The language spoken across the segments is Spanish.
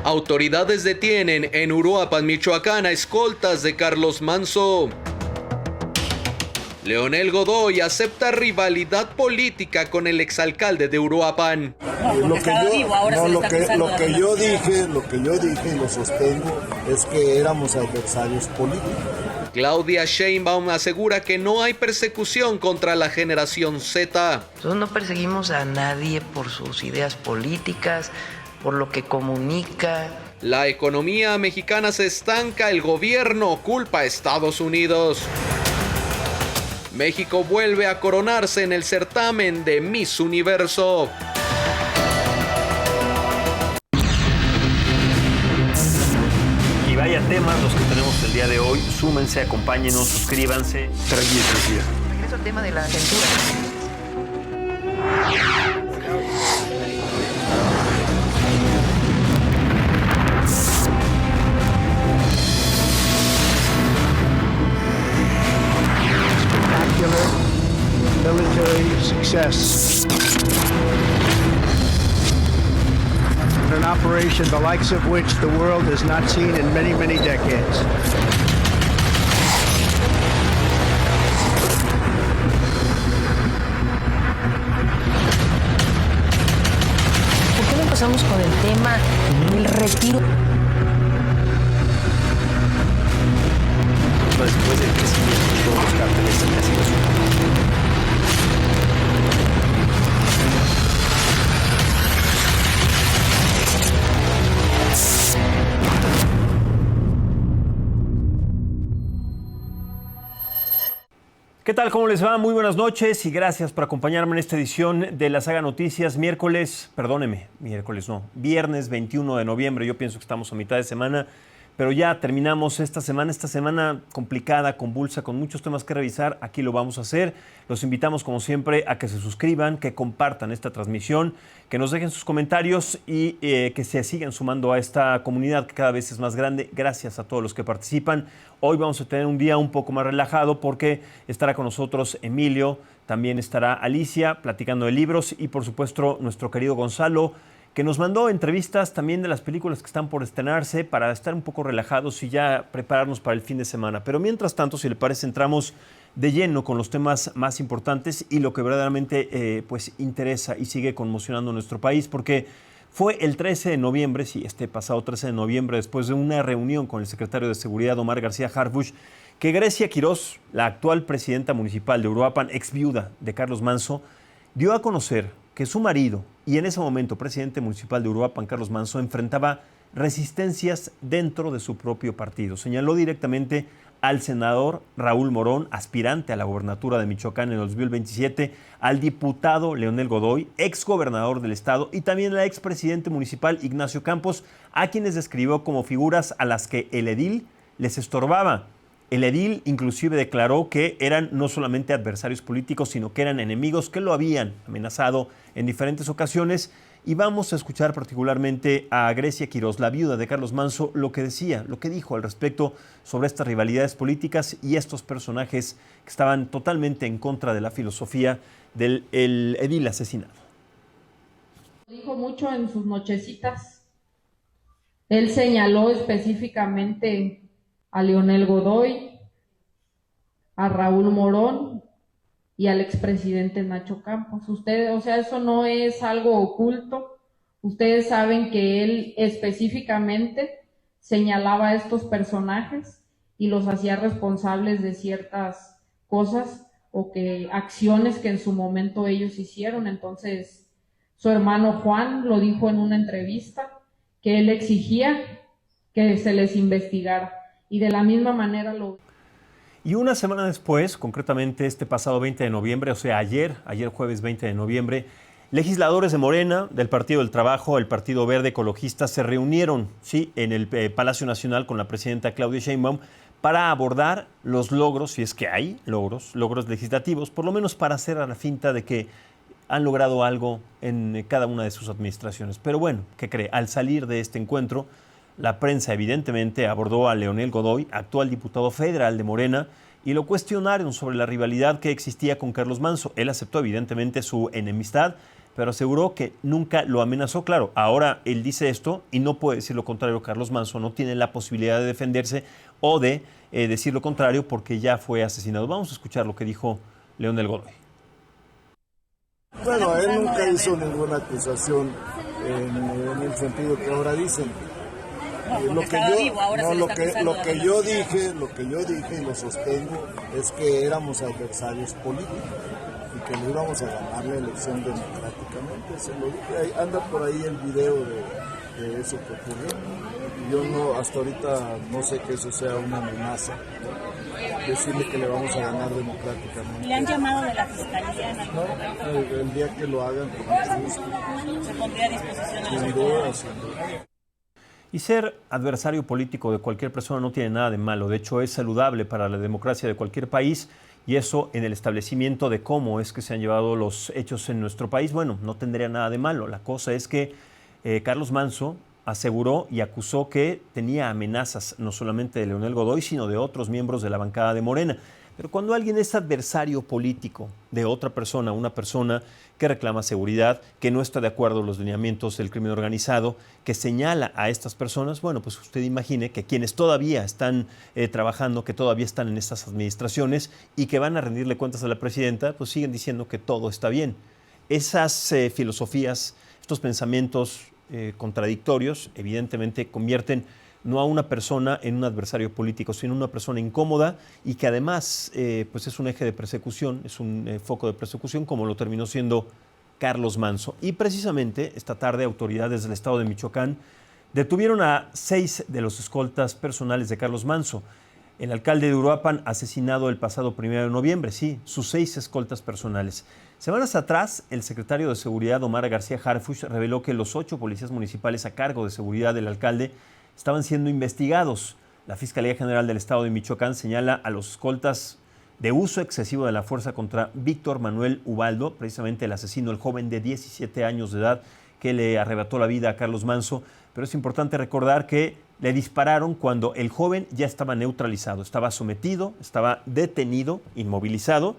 Autoridades detienen en Uruapan, Michoacán, a escoltas de Carlos Manso. Leonel Godoy acepta rivalidad política con el exalcalde de Uruapan. Lo que yo dije y lo sostengo es que éramos adversarios políticos. Claudia Sheinbaum asegura que no hay persecución contra la generación Z. Nosotros no perseguimos a nadie por sus ideas políticas, por lo que comunica. La economía mexicana se estanca, el gobierno culpa a Estados Unidos. México vuelve a coronarse en el certamen de Miss Universo. Y vaya temas los que tenemos el día de hoy. Súmense, acompáñenos, suscríbanse. Regreso al tema de la censura. Military success. An operation the likes of which the world has not seen in many, many decades. ¿Por qué no empezamos con el tema del retiro? Después del crecimiento de todos los cárteles en la situación. ¿Qué tal? ¿Cómo les va? Muy buenas noches y gracias por acompañarme en esta edición de la Saga Noticias. Viernes 21 de noviembre. Yo pienso que estamos a mitad de semana, pero ya terminamos esta semana complicada, convulsa, con muchos temas que revisar. Aquí lo vamos a hacer. Los invitamos, como siempre, a que se suscriban, que compartan esta transmisión, que nos dejen sus comentarios y que se sigan sumando a esta comunidad que cada vez es más grande. Gracias a todos los que participan. Hoy vamos a tener un día un poco más relajado porque estará con nosotros Emilio, también estará Alicia platicando de libros y, por supuesto, nuestro querido Gonzalo, que nos mandó entrevistas también de las películas que están por estrenarse para estar un poco relajados y ya prepararnos para el fin de semana. Pero mientras tanto, si le parece, entramos de lleno con los temas más importantes y lo que verdaderamente pues interesa y sigue conmocionando a nuestro país, porque fue el 13 de noviembre, sí, este pasado 13 de noviembre, después de una reunión con el secretario de Seguridad, Omar García Harfuch, que Grecia Quirós, la actual presidenta municipal de Uruapan, ex viuda de Carlos Manso, dio a conocer que su marido y en ese momento presidente municipal de Uruapan, Carlos Manso, enfrentaba resistencias dentro de su propio partido. Señaló directamente al senador Raúl Morón, aspirante a la gobernatura de Michoacán en el 2027, al diputado Leonel Godoy, exgobernador del estado, y también al expresidente municipal Ignacio Campos, a quienes describió como figuras a las que el edil les estorbaba. El edil inclusive declaró que eran no solamente adversarios políticos, sino que eran enemigos que lo habían amenazado en diferentes ocasiones. Y vamos a escuchar particularmente a Grecia Quirós, la viuda de Carlos Manso, lo que dijo al respecto sobre estas rivalidades políticas y estos personajes que estaban totalmente en contra de la filosofía del edil asesinado. Dijo mucho en sus nochecitas. Él señaló específicamente a Leonel Godoy, a Raúl Morón y al expresidente Nacho Campos. Ustedes, o sea, eso no es algo oculto. Ustedes saben que él específicamente señalaba a estos personajes y los hacía responsables de ciertas cosas o que acciones que en su momento ellos hicieron. Entonces, su hermano Juan lo dijo en una entrevista, que él exigía que se les investigara. Y de la misma manera lo... Y una semana después, concretamente este pasado 20 de noviembre, o sea, ayer jueves 20 de noviembre, legisladores de Morena, del Partido del Trabajo, el Partido Verde Ecologista, se reunieron, sí, en el Palacio Nacional con la presidenta Claudia Sheinbaum para abordar los logros, si es que hay logros legislativos, por lo menos para hacer a la finta de que han logrado algo en cada una de sus administraciones. Pero bueno, ¿qué cree? Al salir de este encuentro, la prensa evidentemente abordó a Leonel Godoy, actual diputado federal de Morena, y lo cuestionaron sobre la rivalidad que existía con Carlos Manso. Él aceptó evidentemente su enemistad, pero aseguró que nunca lo amenazó. Claro, ahora él dice esto y no puede decir lo contrario. Carlos Manso no tiene la posibilidad de defenderse o de decir lo contrario porque ya fue asesinado. Vamos a escuchar lo que dijo Leonel Godoy. Bueno, él nunca hizo ninguna acusación en el sentido que ahora dicen. Lo que yo dije y lo sostengo es que éramos adversarios políticos y que no íbamos a ganar la elección democráticamente. Se lo dije, anda por ahí el video de eso que ocurrió. Yo no, hasta ahorita no sé que eso sea una amenaza, decirle que le vamos a ganar democráticamente. ¿Le han llamado de la fiscalía en algún momento? No, el día que lo hagan, con mucho gusto. ¿Se pondría a disposición de los Sin duda, sin duda. Y ser adversario político de cualquier persona no tiene nada de malo. De hecho, es saludable para la democracia de cualquier país y eso en el establecimiento de cómo es que se han llevado los hechos en nuestro país, bueno, no tendría nada de malo. La cosa es que Carlos Manso aseguró y acusó que tenía amenazas no solamente de Leonel Godoy, sino de otros miembros de la bancada de Morena. Pero cuando alguien es adversario político de otra persona, una persona que reclama seguridad, que no está de acuerdo con los lineamientos del crimen organizado, que señala a estas personas, bueno, pues usted imagine que quienes todavía están trabajando, que todavía están en estas administraciones y que van a rendirle cuentas a la presidenta, pues siguen diciendo que todo está bien. Esas filosofías, estos pensamientos contradictorios, evidentemente convierten no a una persona en un adversario político, sino una persona incómoda y que además pues es un eje de persecución, es un foco de persecución, como lo terminó siendo Carlos Manso. Y precisamente esta tarde autoridades del estado de Michoacán detuvieron a 6 de los escoltas personales de Carlos Manso. El alcalde de Uruapan asesinado el pasado 1 de noviembre, sí, sus 6 escoltas personales. Semanas atrás, el secretario de Seguridad, Omar García Harfuch, reveló que los 8 policías municipales a cargo de seguridad del alcalde estaban siendo investigados. La Fiscalía General del Estado de Michoacán señala a los escoltas de uso excesivo de la fuerza contra Víctor Manuel Ubaldo, precisamente el asesino, el joven de 17 años de edad que le arrebató la vida a Carlos Manso. Pero es importante recordar que le dispararon cuando el joven ya estaba neutralizado, estaba sometido, estaba detenido, inmovilizado,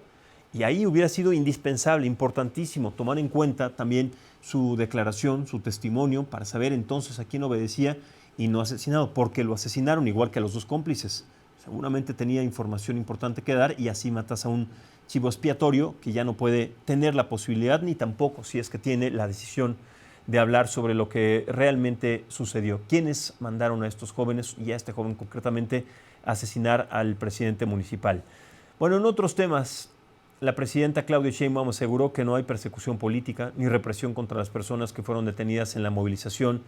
y ahí hubiera sido indispensable, importantísimo, tomar en cuenta también su declaración, su testimonio, para saber entonces a quién obedecía y no asesinado, porque lo asesinaron igual que a los 2 cómplices. Seguramente tenía información importante que dar y así matas a un chivo expiatorio que ya no puede tener la posibilidad ni tampoco, si es que tiene la decisión de hablar sobre lo que realmente sucedió. ¿Quiénes mandaron a estos jóvenes y a este joven concretamente a asesinar al presidente municipal? Bueno, en otros temas, la presidenta Claudia Sheinbaum aseguró que no hay persecución política ni represión contra las personas que fueron detenidas en la movilización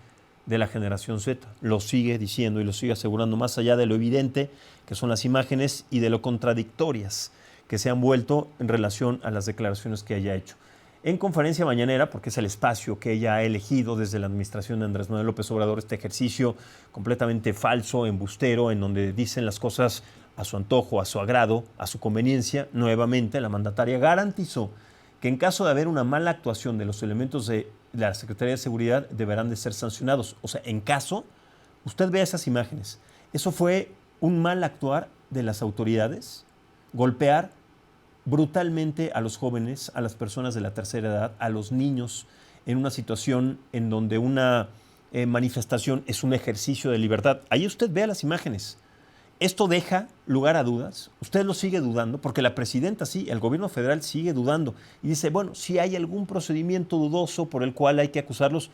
de la generación Z. Lo sigue diciendo y lo sigue asegurando, más allá de lo evidente que son las imágenes y de lo contradictorias que se han vuelto en relación a las declaraciones que haya hecho. En conferencia mañanera, porque es el espacio que ella ha elegido desde la administración de Andrés Manuel López Obrador, este ejercicio completamente falso, embustero, en donde dicen las cosas a su antojo, a su agrado, a su conveniencia, nuevamente la mandataria garantizó que en caso de haber una mala actuación de los elementos de la Secretaría de Seguridad deberán de ser sancionados. O sea, en caso, usted vea esas imágenes. Eso fue un mal actuar de las autoridades, golpear brutalmente a los jóvenes, a las personas de la tercera edad, a los niños, en una situación en donde una manifestación es un ejercicio de libertad. Ahí usted vea las imágenes. Esto deja lugar a dudas. Usted lo sigue dudando, porque la presidenta sí, el gobierno federal sigue dudando. Y dice, bueno, si hay algún procedimiento dudoso por el cual hay que acusarlos,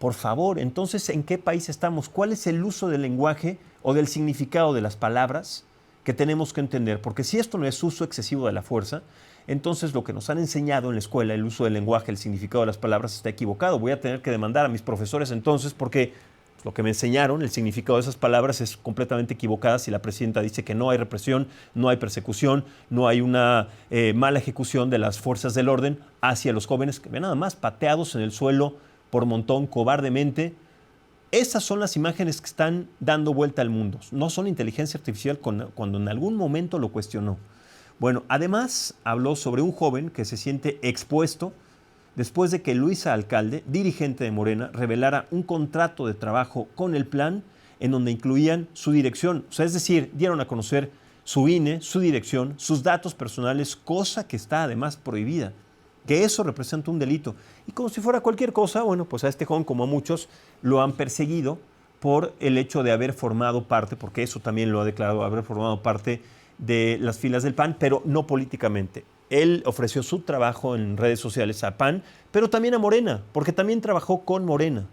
por favor, entonces, ¿en qué país estamos? ¿Cuál es el uso del lenguaje o del significado de las palabras que tenemos que entender? Porque si esto no es uso excesivo de la fuerza, entonces lo que nos han enseñado en la escuela, el uso del lenguaje, el significado de las palabras, está equivocado. Voy a tener que demandar a mis profesores entonces porque lo que me enseñaron, el significado de esas palabras es completamente equivocado si la presidenta dice que no hay represión, no hay persecución, no hay una mala ejecución de las fuerzas del orden hacia los jóvenes que ven nada más pateados en el suelo por montón, cobardemente. Esas son las imágenes que están dando vuelta al mundo. No son inteligencia artificial cuando en algún momento lo cuestionó. Bueno, además habló sobre un joven que se siente expuesto después de que Luisa Alcalde, dirigente de Morena, revelara un contrato de trabajo con el PLAN en donde incluían su dirección. O sea, es decir, dieron a conocer su INE, su dirección, sus datos personales, cosa que está además prohibida. que eso representa un delito. Y como si fuera cualquier cosa, bueno, pues a este joven, como a muchos, lo han perseguido por el hecho de haber formado parte, porque eso también lo ha declarado, haber formado parte de las filas del PAN, pero no políticamente. Él ofreció su trabajo en redes sociales a PAN, pero también a Morena, porque también trabajó con Morena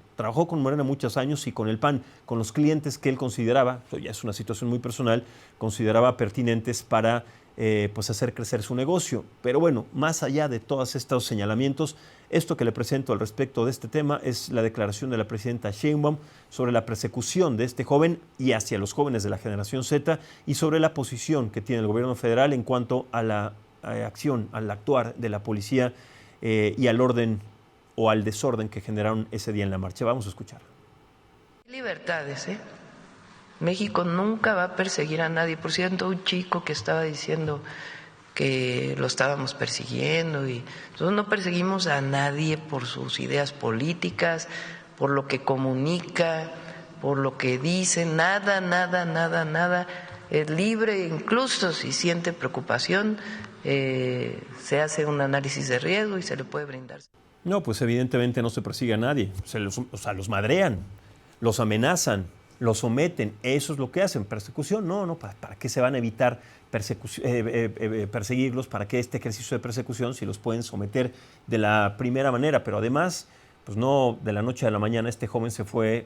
muchos años y con el PAN, con los clientes que él consideraba, eso ya es una situación muy personal, consideraba pertinentes para pues hacer crecer su negocio. Pero bueno, más allá de todos estos señalamientos, esto que le presento al respecto de este tema es la declaración de la presidenta Sheinbaum sobre la persecución de este joven y hacia los jóvenes de la generación Z y sobre la posición que tiene el gobierno federal en cuanto a la acción, al actuar de la policía y al orden o al desorden que generaron ese día en la marcha. Vamos a escuchar. Libertades, ¿eh? México nunca va a perseguir a nadie. Por cierto, un chico que estaba diciendo que lo estábamos persiguiendo y nosotros no perseguimos a nadie por sus ideas políticas, por lo que comunica, por lo que dice, nada. Es libre, incluso si siente preocupación, se hace un análisis de riesgo y se le puede brindar. No, pues evidentemente no se persigue a nadie. Los madrean, los amenazan, los someten. Eso es lo que hacen. ¿Persecución? No. ¿Para qué se van a evitar perseguirlos? ¿Para qué este ejercicio de persecución si los pueden someter de la primera manera? Pero además, pues no de la noche a la mañana este joven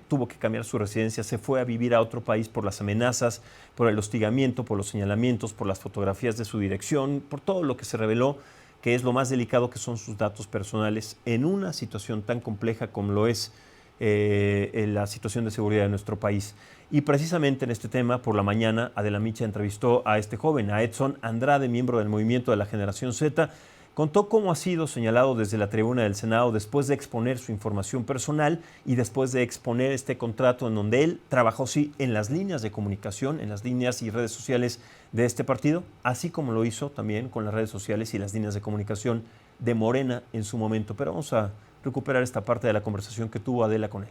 tuvo que cambiar su residencia, se fue a vivir a otro país por las amenazas, por el hostigamiento, por los señalamientos, por las fotografías de su dirección, por todo lo que se reveló, que es lo más delicado, que son sus datos personales, en una situación tan compleja como lo es la situación de seguridad de nuestro país. Y precisamente en este tema, por la mañana, Adela Micha entrevistó a este joven, a Edson Andrade, miembro del movimiento de la Generación Z. Contó cómo ha sido señalado desde la tribuna del Senado después de exponer su información personal y después de exponer este contrato en donde él trabajó, sí, en las líneas de comunicación, en las líneas y redes sociales de este partido, así como lo hizo también con las redes sociales y las líneas de comunicación de Morena en su momento. Pero vamos a recuperar esta parte de la conversación que tuvo Adela con él.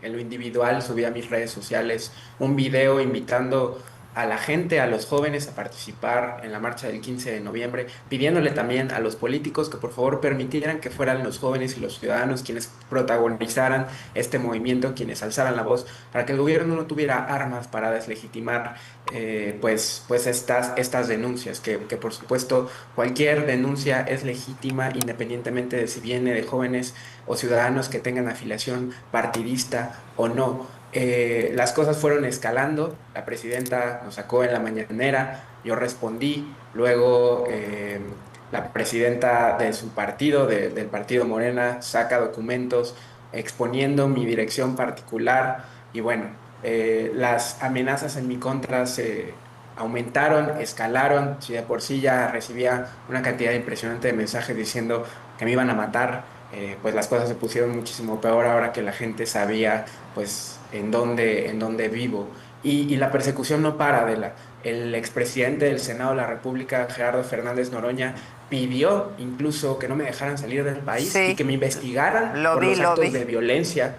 En lo individual subí a mis redes sociales un video invitando a la gente, a los jóvenes a participar en la marcha del 15 de noviembre, pidiéndole también a los políticos que por favor permitieran que fueran los jóvenes y los ciudadanos quienes protagonizaran este movimiento, quienes alzaran la voz, para que el gobierno no tuviera armas para deslegitimar pues estas denuncias, que por supuesto cualquier denuncia es legítima independientemente de si viene de jóvenes o ciudadanos que tengan afiliación partidista o no. Las cosas fueron escalando, la presidenta nos sacó en la mañanera, yo respondí, luego la presidenta de su partido, del partido Morena, saca documentos exponiendo mi dirección particular y bueno, las amenazas en mi contra se aumentaron, escalaron. Si de por sí ya recibía una cantidad impresionante de mensajes diciendo que me iban a matar, pues las cosas se pusieron muchísimo peor ahora que la gente sabía pues en dónde vivo. Y la persecución no para. El expresidente del Senado de la República, Gerardo Fernández Noroña, pidió incluso que no me dejaran salir del país, sí, y que me investigaran por los actos de violencia.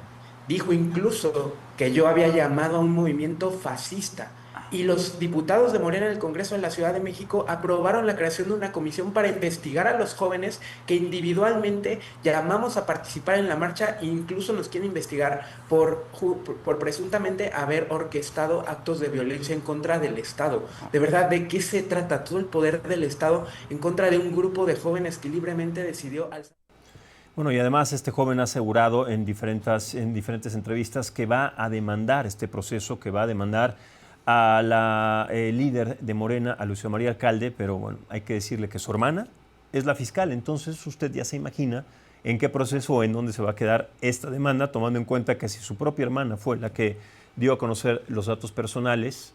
Dijo incluso que yo había llamado a un movimiento fascista. Y los diputados de Morena en el Congreso de la Ciudad de México aprobaron la creación de una comisión para investigar a los jóvenes que individualmente llamamos a participar en la marcha e incluso nos quieren investigar por presuntamente haber orquestado actos de violencia en contra del Estado. De verdad, ¿de qué se trata? Todo el poder del Estado en contra de un grupo de jóvenes que libremente decidió alzar. Bueno, y además este joven ha asegurado en diferentes entrevistas que va a demandar este proceso, que va a demandar a la líder de Morena, a Lucía María Alcalde, pero bueno, hay que decirle que su hermana es la fiscal, entonces usted ya se imagina en qué proceso o en dónde se va a quedar esta demanda, tomando en cuenta que si su propia hermana fue la que dio a conocer los datos personales,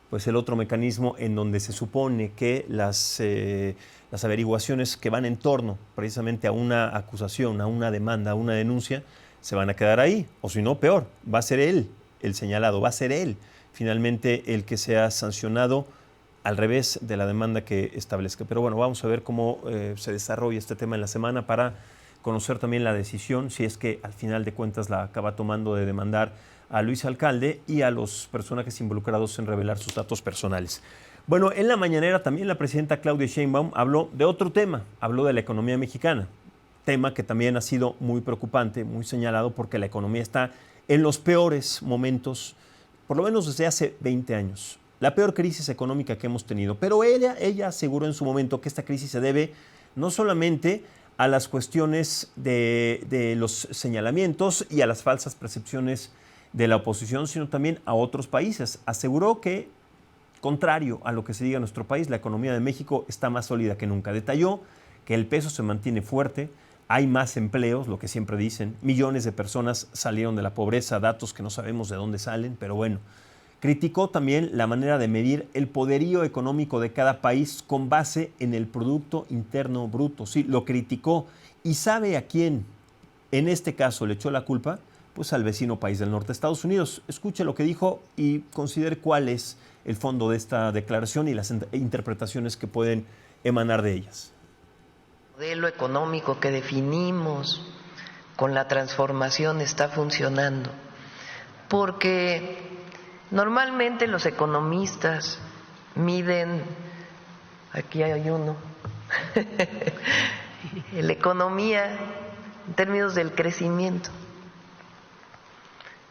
pues el otro mecanismo en donde se supone que las averiguaciones que van en torno precisamente a una acusación, a una demanda, a una denuncia, se van a quedar ahí, o si no, peor, va a ser él el señalado, va a ser él finalmente el que sea sancionado al revés de la demanda que establezca. Pero bueno, vamos a ver cómo se desarrolla este tema en la semana para conocer también la decisión, si es que al final de cuentas la acaba tomando, de demandar a Luis Alcalde y a los personajes involucrados en revelar sus datos personales. Bueno, en la mañanera también la presidenta Claudia Sheinbaum habló de otro tema, habló de la economía mexicana, tema que también ha sido muy preocupante, muy señalado, porque la economía está en los peores momentos, por lo menos desde hace 20 años. La peor crisis económica que hemos tenido. Pero ella aseguró en su momento que esta crisis se debe no solamente a las cuestiones de los señalamientos y a las falsas percepciones de la oposición, sino también a otros países. Aseguró que, contrario a lo que se diga en nuestro país, la economía de México está más sólida que nunca. Detalló que el peso se mantiene fuerte, hay más empleos, lo que siempre dicen, millones de personas salieron de la pobreza, datos que no sabemos de dónde salen, pero bueno. Criticó también la manera de medir el poderío económico de cada país con base en el Producto Interno Bruto. Sí, lo criticó. ¿Y sabe a quién en este caso le echó la culpa? Pues al vecino país del norte, Estados Unidos. Escuche lo que dijo y considere cuál es el fondo de esta declaración y las interpretaciones que pueden emanar de ellas. El modelo económico que definimos con la transformación está funcionando, porque normalmente los economistas miden, aquí hay uno, la economía en términos del crecimiento.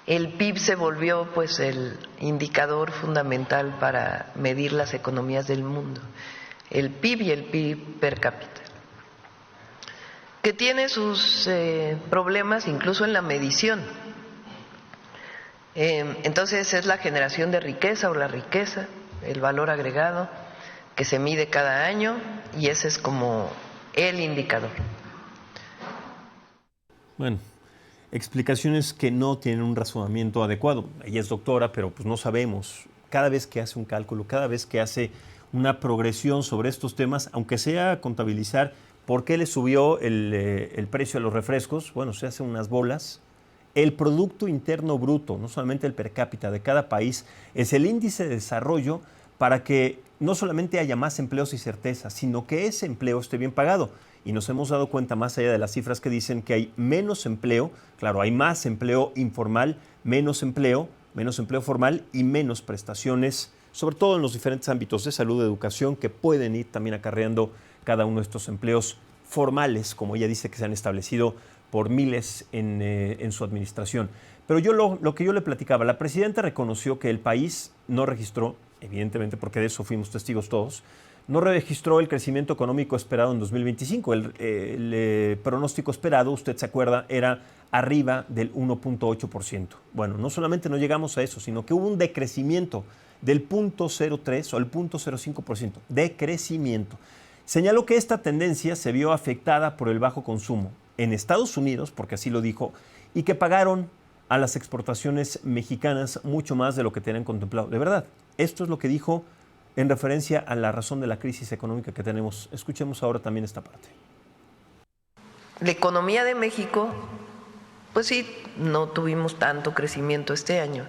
El PIB se volvió pues el indicador fundamental para medir las economías del mundo, el PIB y el PIB per cápita, que tiene sus problemas incluso en la medición. Entonces es la generación de riqueza o la riqueza, el valor agregado que se mide cada año, y ese es como el indicador. Bueno, explicaciones que no tienen un razonamiento adecuado. Ella es doctora, pero pues no sabemos. Cada vez que hace un cálculo, cada vez que hace una progresión sobre estos temas, aunque sea contabilizar por qué le subió el precio a los refrescos, bueno, se hacen unas bolas. El Producto Interno Bruto, no solamente el per cápita de cada país, es el índice de desarrollo para que no solamente haya más empleos y certeza, sino que ese empleo esté bien pagado. Y nos hemos dado cuenta, más allá de las cifras que dicen que hay menos empleo, claro, hay más empleo informal, menos empleo formal y menos prestaciones, sobre todo en los diferentes ámbitos de salud, de educación, que pueden ir también acarreando cada uno de estos empleos formales, como ella dice, que se han establecido por miles en su administración. Pero yo lo que yo le platicaba, la presidenta reconoció que el país no registró, evidentemente porque de eso fuimos testigos todos, no registró el crecimiento económico esperado en 2025. El pronóstico esperado, usted se acuerda, era arriba del 1.8%. Bueno, no solamente no llegamos a eso, sino que hubo un decrecimiento del 0.03 o el 0.05%, decrecimiento. Señaló que esta tendencia se vio afectada por el bajo consumo en Estados Unidos, porque así lo dijo, y que pagaron a las exportaciones mexicanas mucho más de lo que tenían contemplado. De verdad, esto es lo que dijo en referencia a la razón de la crisis económica que tenemos. Escuchemos ahora también esta parte. La economía de México, pues sí, no tuvimos tanto crecimiento este año,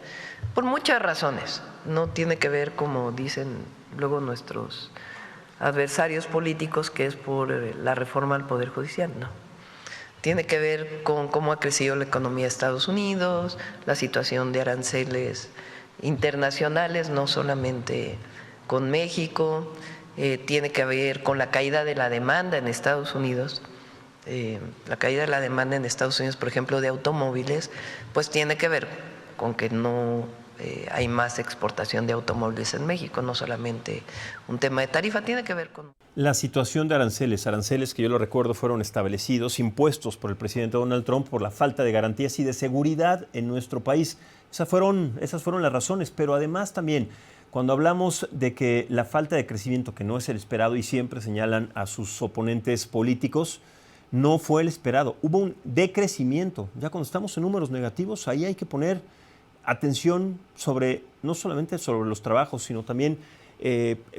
por muchas razones. No tiene que ver, como dicen luego nuestros adversarios políticos, que es por la reforma al Poder Judicial, no. Tiene que ver con cómo ha crecido la economía de Estados Unidos, la situación de aranceles internacionales, no solamente con México, tiene que ver con la caída de la demanda en Estados Unidos. La caída de la demanda en Estados Unidos, por ejemplo, de automóviles, pues tiene que ver con que no hay más exportación de automóviles en México, no solamente un tema de tarifa, tiene que ver con... La situación de aranceles que yo lo recuerdo fueron establecidos, impuestos por el presidente Donald Trump por la falta de garantías y de seguridad en nuestro país. Esas fueron las razones, pero además también cuando hablamos de que la falta de crecimiento, que no es el esperado y siempre señalan a sus oponentes políticos, no fue el esperado. Hubo un decrecimiento. Ya cuando estamos en números negativos, ahí hay que poner atención sobre, no solamente sobre los trabajos, sino también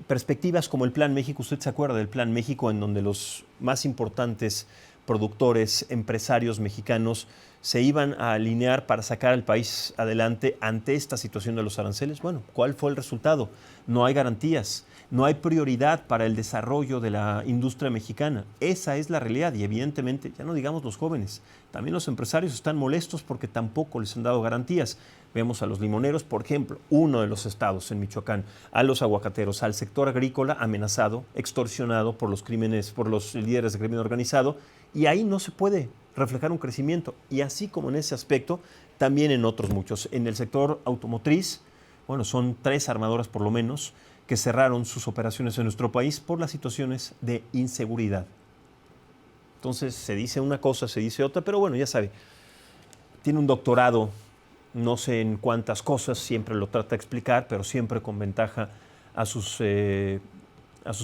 perspectivas como el Plan México. Usted se acuerda del Plan México, en donde los más importantes productores, empresarios mexicanos se iban a alinear para sacar al país adelante ante esta situación de los aranceles. Bueno, ¿cuál fue el resultado? No hay garantías, no hay prioridad para el desarrollo de la industria mexicana. Esa es la realidad y evidentemente, ya no digamos los jóvenes, también los empresarios están molestos porque tampoco les han dado garantías. Vemos a los limoneros, por ejemplo, uno de los estados en Michoacán, a los aguacateros, al sector agrícola amenazado, extorsionado por los crímenes, por los líderes de crimen organizado, y ahí no se puede reflejar un crecimiento. Y así como en ese aspecto, también en otros muchos. En el sector automotriz, bueno, son 3 armadoras por lo menos que cerraron sus operaciones en nuestro país por las situaciones de inseguridad. Entonces se dice una cosa, se dice otra, pero bueno, ya sabe, tiene un doctorado, no sé en cuántas cosas, siempre lo trata de explicar, pero siempre con ventaja a sus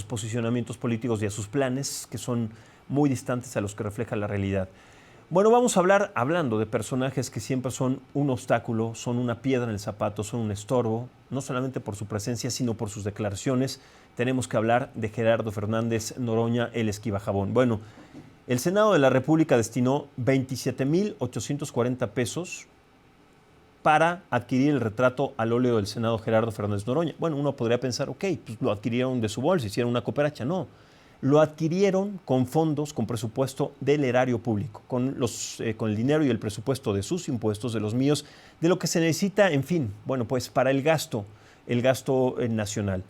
posicionamientos políticos y a sus planes, que son muy distantes a los que refleja la realidad. Bueno, vamos a hablar hablando de personajes que siempre son un obstáculo, son una piedra en el zapato, son un estorbo, no solamente por su presencia, sino por sus declaraciones. Tenemos que hablar de Gerardo Fernández Noroña, el esquivajabón. Bueno, el Senado de la República destinó 27,840 pesos para adquirir el retrato al óleo del Senado Gerardo Fernández Noroña. Bueno, uno podría pensar, ok, pues lo adquirieron de su bolsa, hicieron una cooperacha. No, lo adquirieron con fondos, con presupuesto del erario público, con el dinero y el presupuesto de sus impuestos, de los míos, de lo que se necesita, en fin, bueno, pues para el gasto nacional.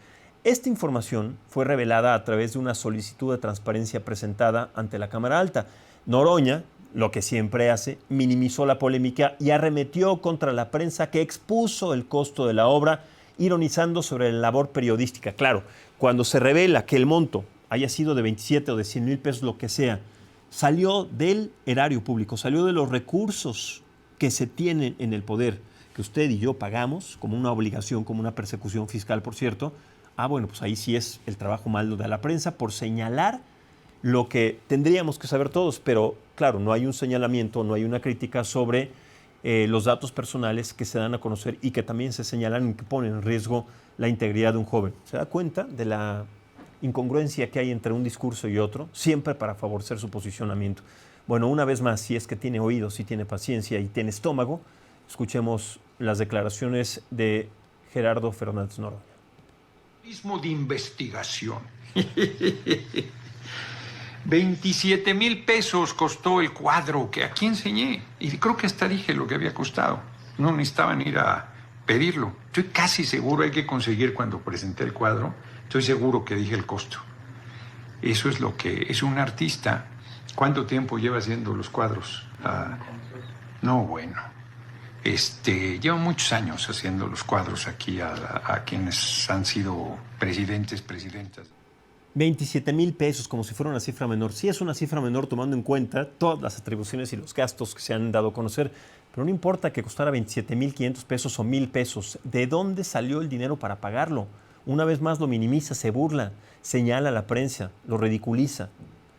Esta información fue revelada a través de una solicitud de transparencia presentada ante la Cámara Alta. Noroña, lo que siempre hace, minimizó la polémica y arremetió contra la prensa que expuso el costo de la obra, ironizando sobre la labor periodística. Claro, cuando se revela que el monto haya sido de 27 o de 100 mil pesos, lo que sea, salió del erario público, salió de los recursos que se tienen en el poder, que usted y yo pagamos como una obligación, como una persecución fiscal, por cierto. Bueno, pues ahí sí es el trabajo malo de la prensa por señalar lo que tendríamos que saber todos, pero claro, no hay un señalamiento, no hay una crítica sobre los datos personales que se dan a conocer y que también se señalan y que ponen en riesgo la integridad de un joven. ¿Se da cuenta de la incongruencia que hay entre un discurso y otro, siempre para favorecer su posicionamiento? Bueno, una vez más, si es que tiene oídos, si tiene paciencia y tiene estómago, escuchemos las declaraciones de Gerardo Fernández Noroña. De investigación. 27,000 pesos costó el cuadro que aquí enseñé. Y creo que hasta dije lo que había costado. No necesitaban ir a pedirlo. Estoy casi seguro, hay que conseguir cuando presenté el cuadro, estoy seguro que dije el costo. Eso es lo que es un artista. ¿Cuánto tiempo lleva haciendo los cuadros? No, bueno. Llevo muchos años haciendo los cuadros aquí a quienes han sido presidentas. 27,000 pesos, como si fuera una cifra menor. Sí es una cifra menor tomando en cuenta todas las atribuciones y los gastos que se han dado a conocer, pero no importa que costara 27,500 pesos o 1,000 pesos. ¿De dónde salió el dinero para pagarlo? Una vez más lo minimiza, se burla, señala a la prensa, lo ridiculiza.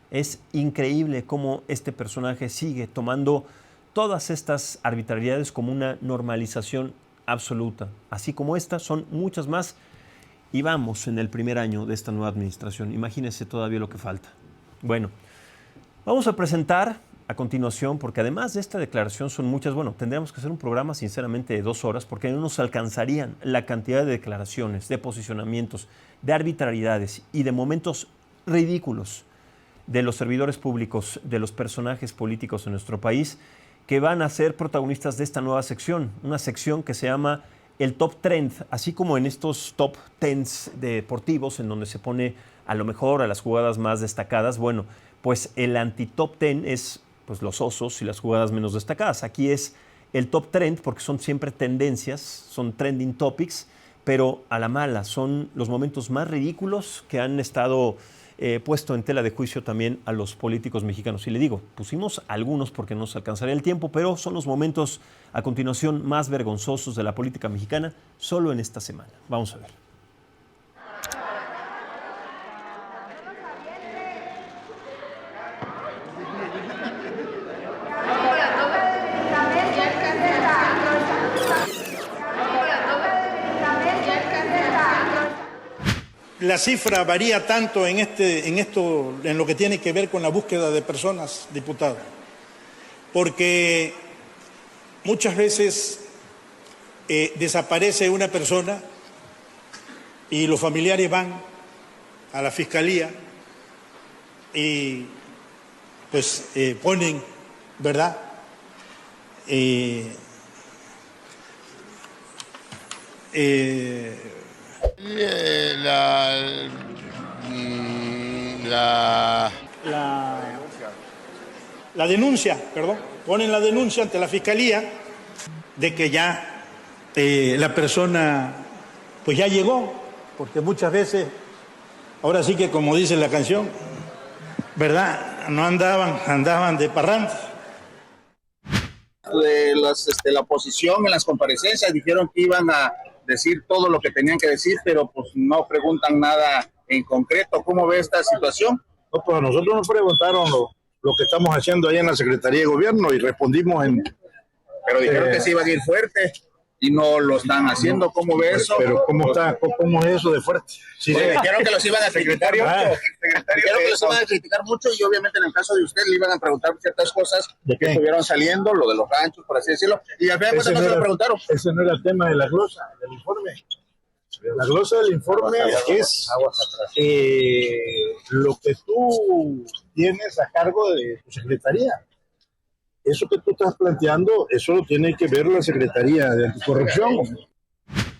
Es increíble cómo este personaje sigue tomando todas estas arbitrariedades como una normalización absoluta. Así como esta, son muchas más. Y vamos en el primer año de esta nueva administración. Imagínense todavía lo que falta. Bueno, vamos a presentar a continuación, porque además de esta declaración son muchas. Bueno, tendríamos que hacer un programa sinceramente de 2 horas, porque no nos alcanzarían la cantidad de declaraciones, de posicionamientos, de arbitrariedades y de momentos ridículos de los servidores públicos, de los personajes políticos en nuestro país, que van a ser protagonistas de esta nueva sección, una sección que se llama el Top Trend, así como en estos Top Tens deportivos, en donde se pone a lo mejor a las jugadas más destacadas. Bueno, pues el anti-Top Ten es pues, los osos y las jugadas menos destacadas. Aquí es el Top Trend porque son siempre tendencias, son trending topics, pero a la mala, son los momentos más ridículos que han estado puesto en tela de juicio también a los políticos mexicanos. Y le digo, pusimos algunos porque no nos alcanzaría el tiempo, pero son los momentos a continuación más vergonzosos de la política mexicana solo en esta semana. Vamos a ver. La cifra varía tanto en lo que tiene que ver con la búsqueda de personas, diputados, porque muchas veces desaparece una persona y los familiares van a la fiscalía y pues ponen, ¿verdad? La denuncia, perdón, ponen la denuncia ante la fiscalía de que ya la persona pues ya llegó, porque muchas veces, ahora sí que como dice la canción, ¿verdad? No andaban de parranda. De la oposición en las comparecencias dijeron que iban a decir todo lo que tenían que decir, pero pues no preguntan nada en concreto. ¿Cómo ve esta situación? No, pues a nosotros nos preguntaron lo que estamos haciendo ahí en la Secretaría de Gobierno y respondimos en... Pero dijeron que se iban a ir fuerte y no lo están haciendo. ¿Cómo ve eso? Pero ¿cómo es eso de fuerte? Sí, dijeron que los iban a criticar mucho. Dijeron que los iban a criticar mucho y obviamente en el caso de usted le iban a preguntar ciertas cosas que estuvieron saliendo, lo de los ranchos, por así decirlo. Y al final no se lo preguntaron. Ese no era el tema de la glosa del informe. La glosa del informe es lo que tú tienes a cargo de tu secretaría. Eso que tú estás planteando, eso lo tiene que ver la Secretaría de Anticorrupción.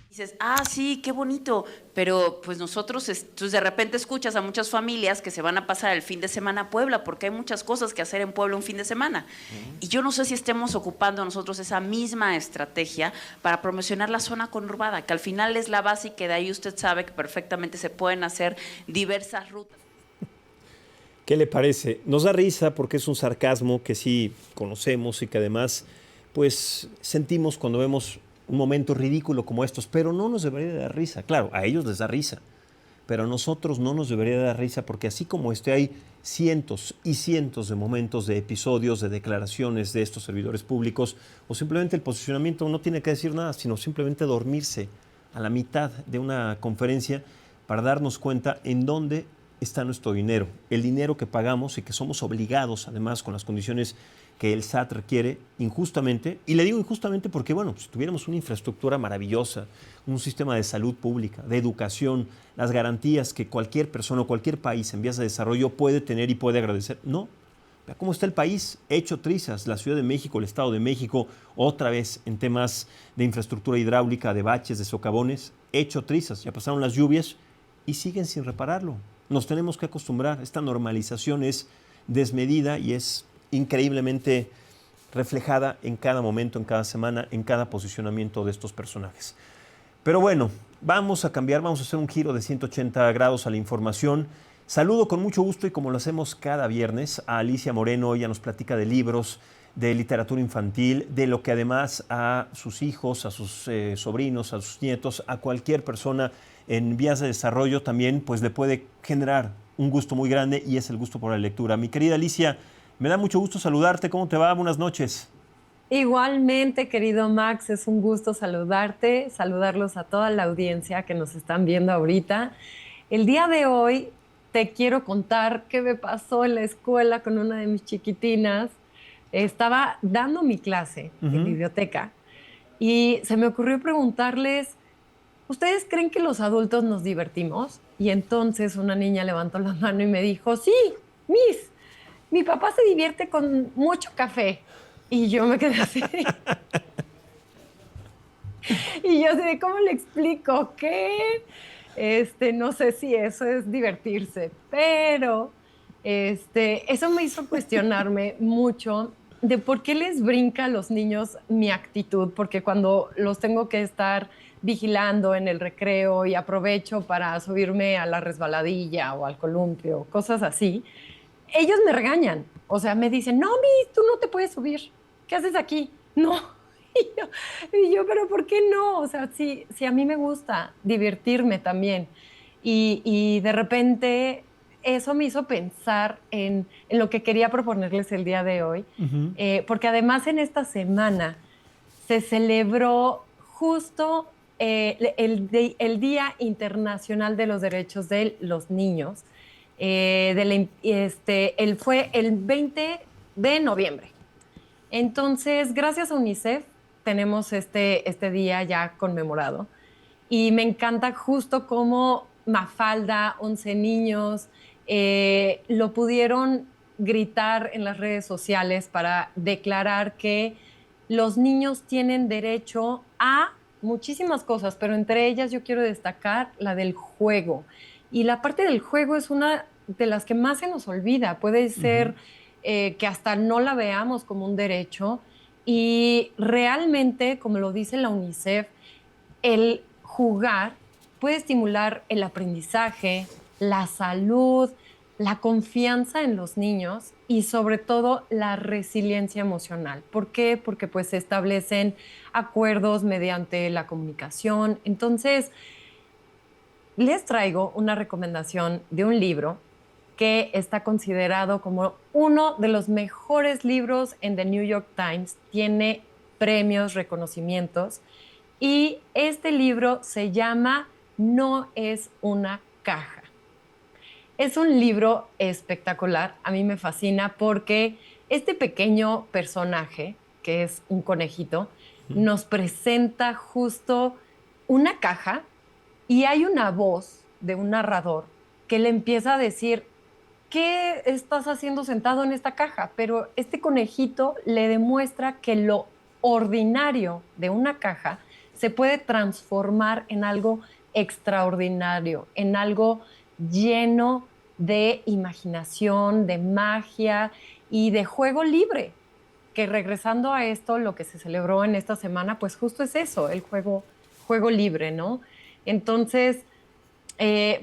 Dices, sí, qué bonito, pero pues nosotros, entonces de repente escuchas a muchas familias que se van a pasar el fin de semana a Puebla, porque hay muchas cosas que hacer en Puebla un fin de semana. Y yo no sé si estemos ocupando nosotros esa misma estrategia para promocionar la zona conurbada, que al final es la base y que de ahí usted sabe que perfectamente se pueden hacer diversas rutas. ¿Qué le parece? Nos da risa porque es un sarcasmo que sí conocemos y que además pues sentimos cuando vemos un momento ridículo como estos, pero no nos debería de dar risa. Claro, a ellos les da risa, pero a nosotros no nos debería de dar risa porque así como hay cientos y cientos de momentos, de episodios, de declaraciones de estos servidores públicos, o simplemente el posicionamiento no tiene que decir nada, sino simplemente dormirse a la mitad de una conferencia para darnos cuenta en dónde está nuestro dinero, el dinero que pagamos y que somos obligados, además, con las condiciones que el SAT requiere injustamente. Y le digo injustamente porque, bueno, si tuviéramos una infraestructura maravillosa, un sistema de salud pública, de educación, las garantías que cualquier persona o cualquier país en vías de desarrollo puede tener y puede agradecer. No. Vea cómo está el país hecho trizas, la Ciudad de México, el Estado de México, otra vez en temas de infraestructura hidráulica, de baches, de socavones, hecho trizas. Ya pasaron las lluvias y siguen sin repararlo. Nos tenemos que acostumbrar. Esta normalización es desmedida y es increíblemente reflejada en cada momento, en cada semana, en cada posicionamiento de estos personajes. Pero bueno, vamos a cambiar, vamos a hacer un giro de 180 grados a la información. Saludo con mucho gusto y como lo hacemos cada viernes a Alicia Moreno. Ella nos platica de libros, de literatura infantil, de lo que además a sus hijos, a sus sobrinos, a sus nietos, a cualquier persona en vías de desarrollo también pues le puede generar un gusto muy grande y es el gusto por la lectura. Mi querida Alicia, me da mucho gusto saludarte. ¿Cómo te va? Buenas noches. Igualmente, querido Max, es un gusto saludarte, saludarlos a toda la audiencia que nos están viendo ahorita. El día de hoy te quiero contar qué me pasó en la escuela con una de mis chiquitinas. Estaba dando mi clase en biblioteca y se me ocurrió preguntarles, ¿ustedes creen que los adultos nos divertimos? Y entonces una niña levantó la mano y me dijo, sí, Miss, mi papá se divierte con mucho café. Y yo me quedé así. Y yo así, ¿cómo le explico? ¿Qué? No sé si eso es divertirse, pero eso me hizo cuestionarme mucho de por qué les brinca a los niños mi actitud, porque cuando los tengo que estar vigilando en el recreo y aprovecho para subirme a la resbaladilla o al columpio, cosas así, ellos me regañan. O sea, me dicen, no, Miss, tú no te puedes subir. ¿Qué haces aquí? No. Y yo, pero ¿por qué no? O sea, sí, a mí me gusta divertirme también. Y de repente eso me hizo pensar en lo que quería proponerles el día de hoy, porque además en esta semana se celebró justo el Día Internacional de los Derechos de los Niños. Fue el 20 de noviembre. Entonces, gracias a UNICEF, tenemos este día ya conmemorado. Y me encanta justo cómo Mafalda, 11 niños, lo pudieron gritar en las redes sociales para declarar que los niños tienen derecho a muchísimas cosas, pero entre ellas yo quiero destacar la del juego. Y la parte del juego es una de las que más se nos olvida. Puede ser que hasta no la veamos como un derecho. Y realmente, como lo dice la UNICEF, el jugar puede estimular el aprendizaje, la salud, la confianza en los niños y sobre todo la resiliencia emocional. ¿Por qué? Porque pues se establecen acuerdos mediante la comunicación. Entonces, les traigo una recomendación de un libro que está considerado como uno de los mejores libros en The New York Times. Tiene premios, reconocimientos. Y este libro se llama No es una caja. Es un libro espectacular, a mí me fascina porque este pequeño personaje, que es un conejito, nos presenta justo una caja y hay una voz de un narrador que le empieza a decir, ¿qué estás haciendo sentado en esta caja? Pero este conejito le demuestra que lo ordinario de una caja se puede transformar en algo extraordinario, en algo lleno de imaginación, de magia y de juego libre. Que regresando a esto, lo que se celebró en esta semana, pues justo es eso, el juego libre, ¿no? Entonces,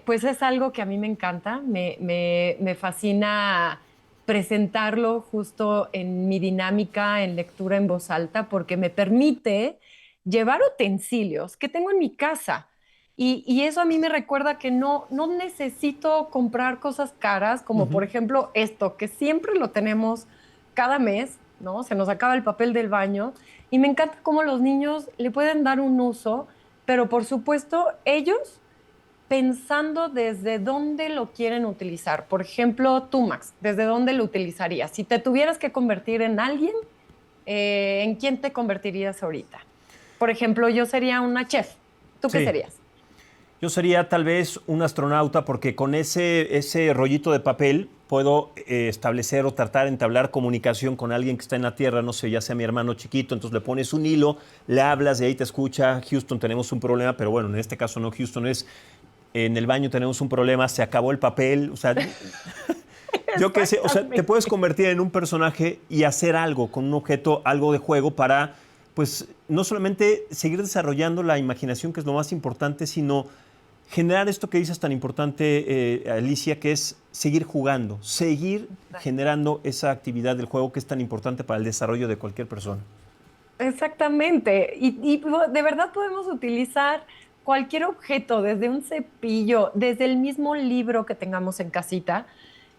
pues es algo que a mí me encanta, me fascina presentarlo justo en mi dinámica en lectura en voz alta, porque me permite llevar utensilios que tengo en mi casa. Y eso a mí me recuerda que no necesito comprar cosas caras, como por ejemplo esto, que siempre lo tenemos cada mes, ¿no? Se nos acaba el papel del baño. Y me encanta cómo los niños le pueden dar un uso, pero por supuesto ellos pensando desde dónde lo quieren utilizar. Por ejemplo, tú, Max, ¿desde dónde lo utilizarías? Si te tuvieras que convertir en alguien, ¿en quién te convertirías ahorita? Por ejemplo, yo sería una chef. ¿Tú qué serías? Yo sería tal vez un astronauta porque con ese rollito de papel puedo establecer o tratar de entablar comunicación con alguien que está en la Tierra, no sé, ya sea mi hermano chiquito, entonces le pones un hilo, le hablas, de ahí te escucha, Houston, tenemos un problema, pero bueno, en este caso no, Houston, es en el baño tenemos un problema, se acabó el papel, o sea, yo qué sé, o sea, te puedes convertir en un personaje y hacer algo con un objeto, algo de juego para, pues, no solamente seguir desarrollando la imaginación, que es lo más importante, sino generar esto que dices tan importante, Alicia, que es seguir jugando, seguir generando esa actividad del juego que es tan importante para el desarrollo de cualquier persona. Exactamente. Y de verdad podemos utilizar cualquier objeto, desde un cepillo, desde el mismo libro que tengamos en casita.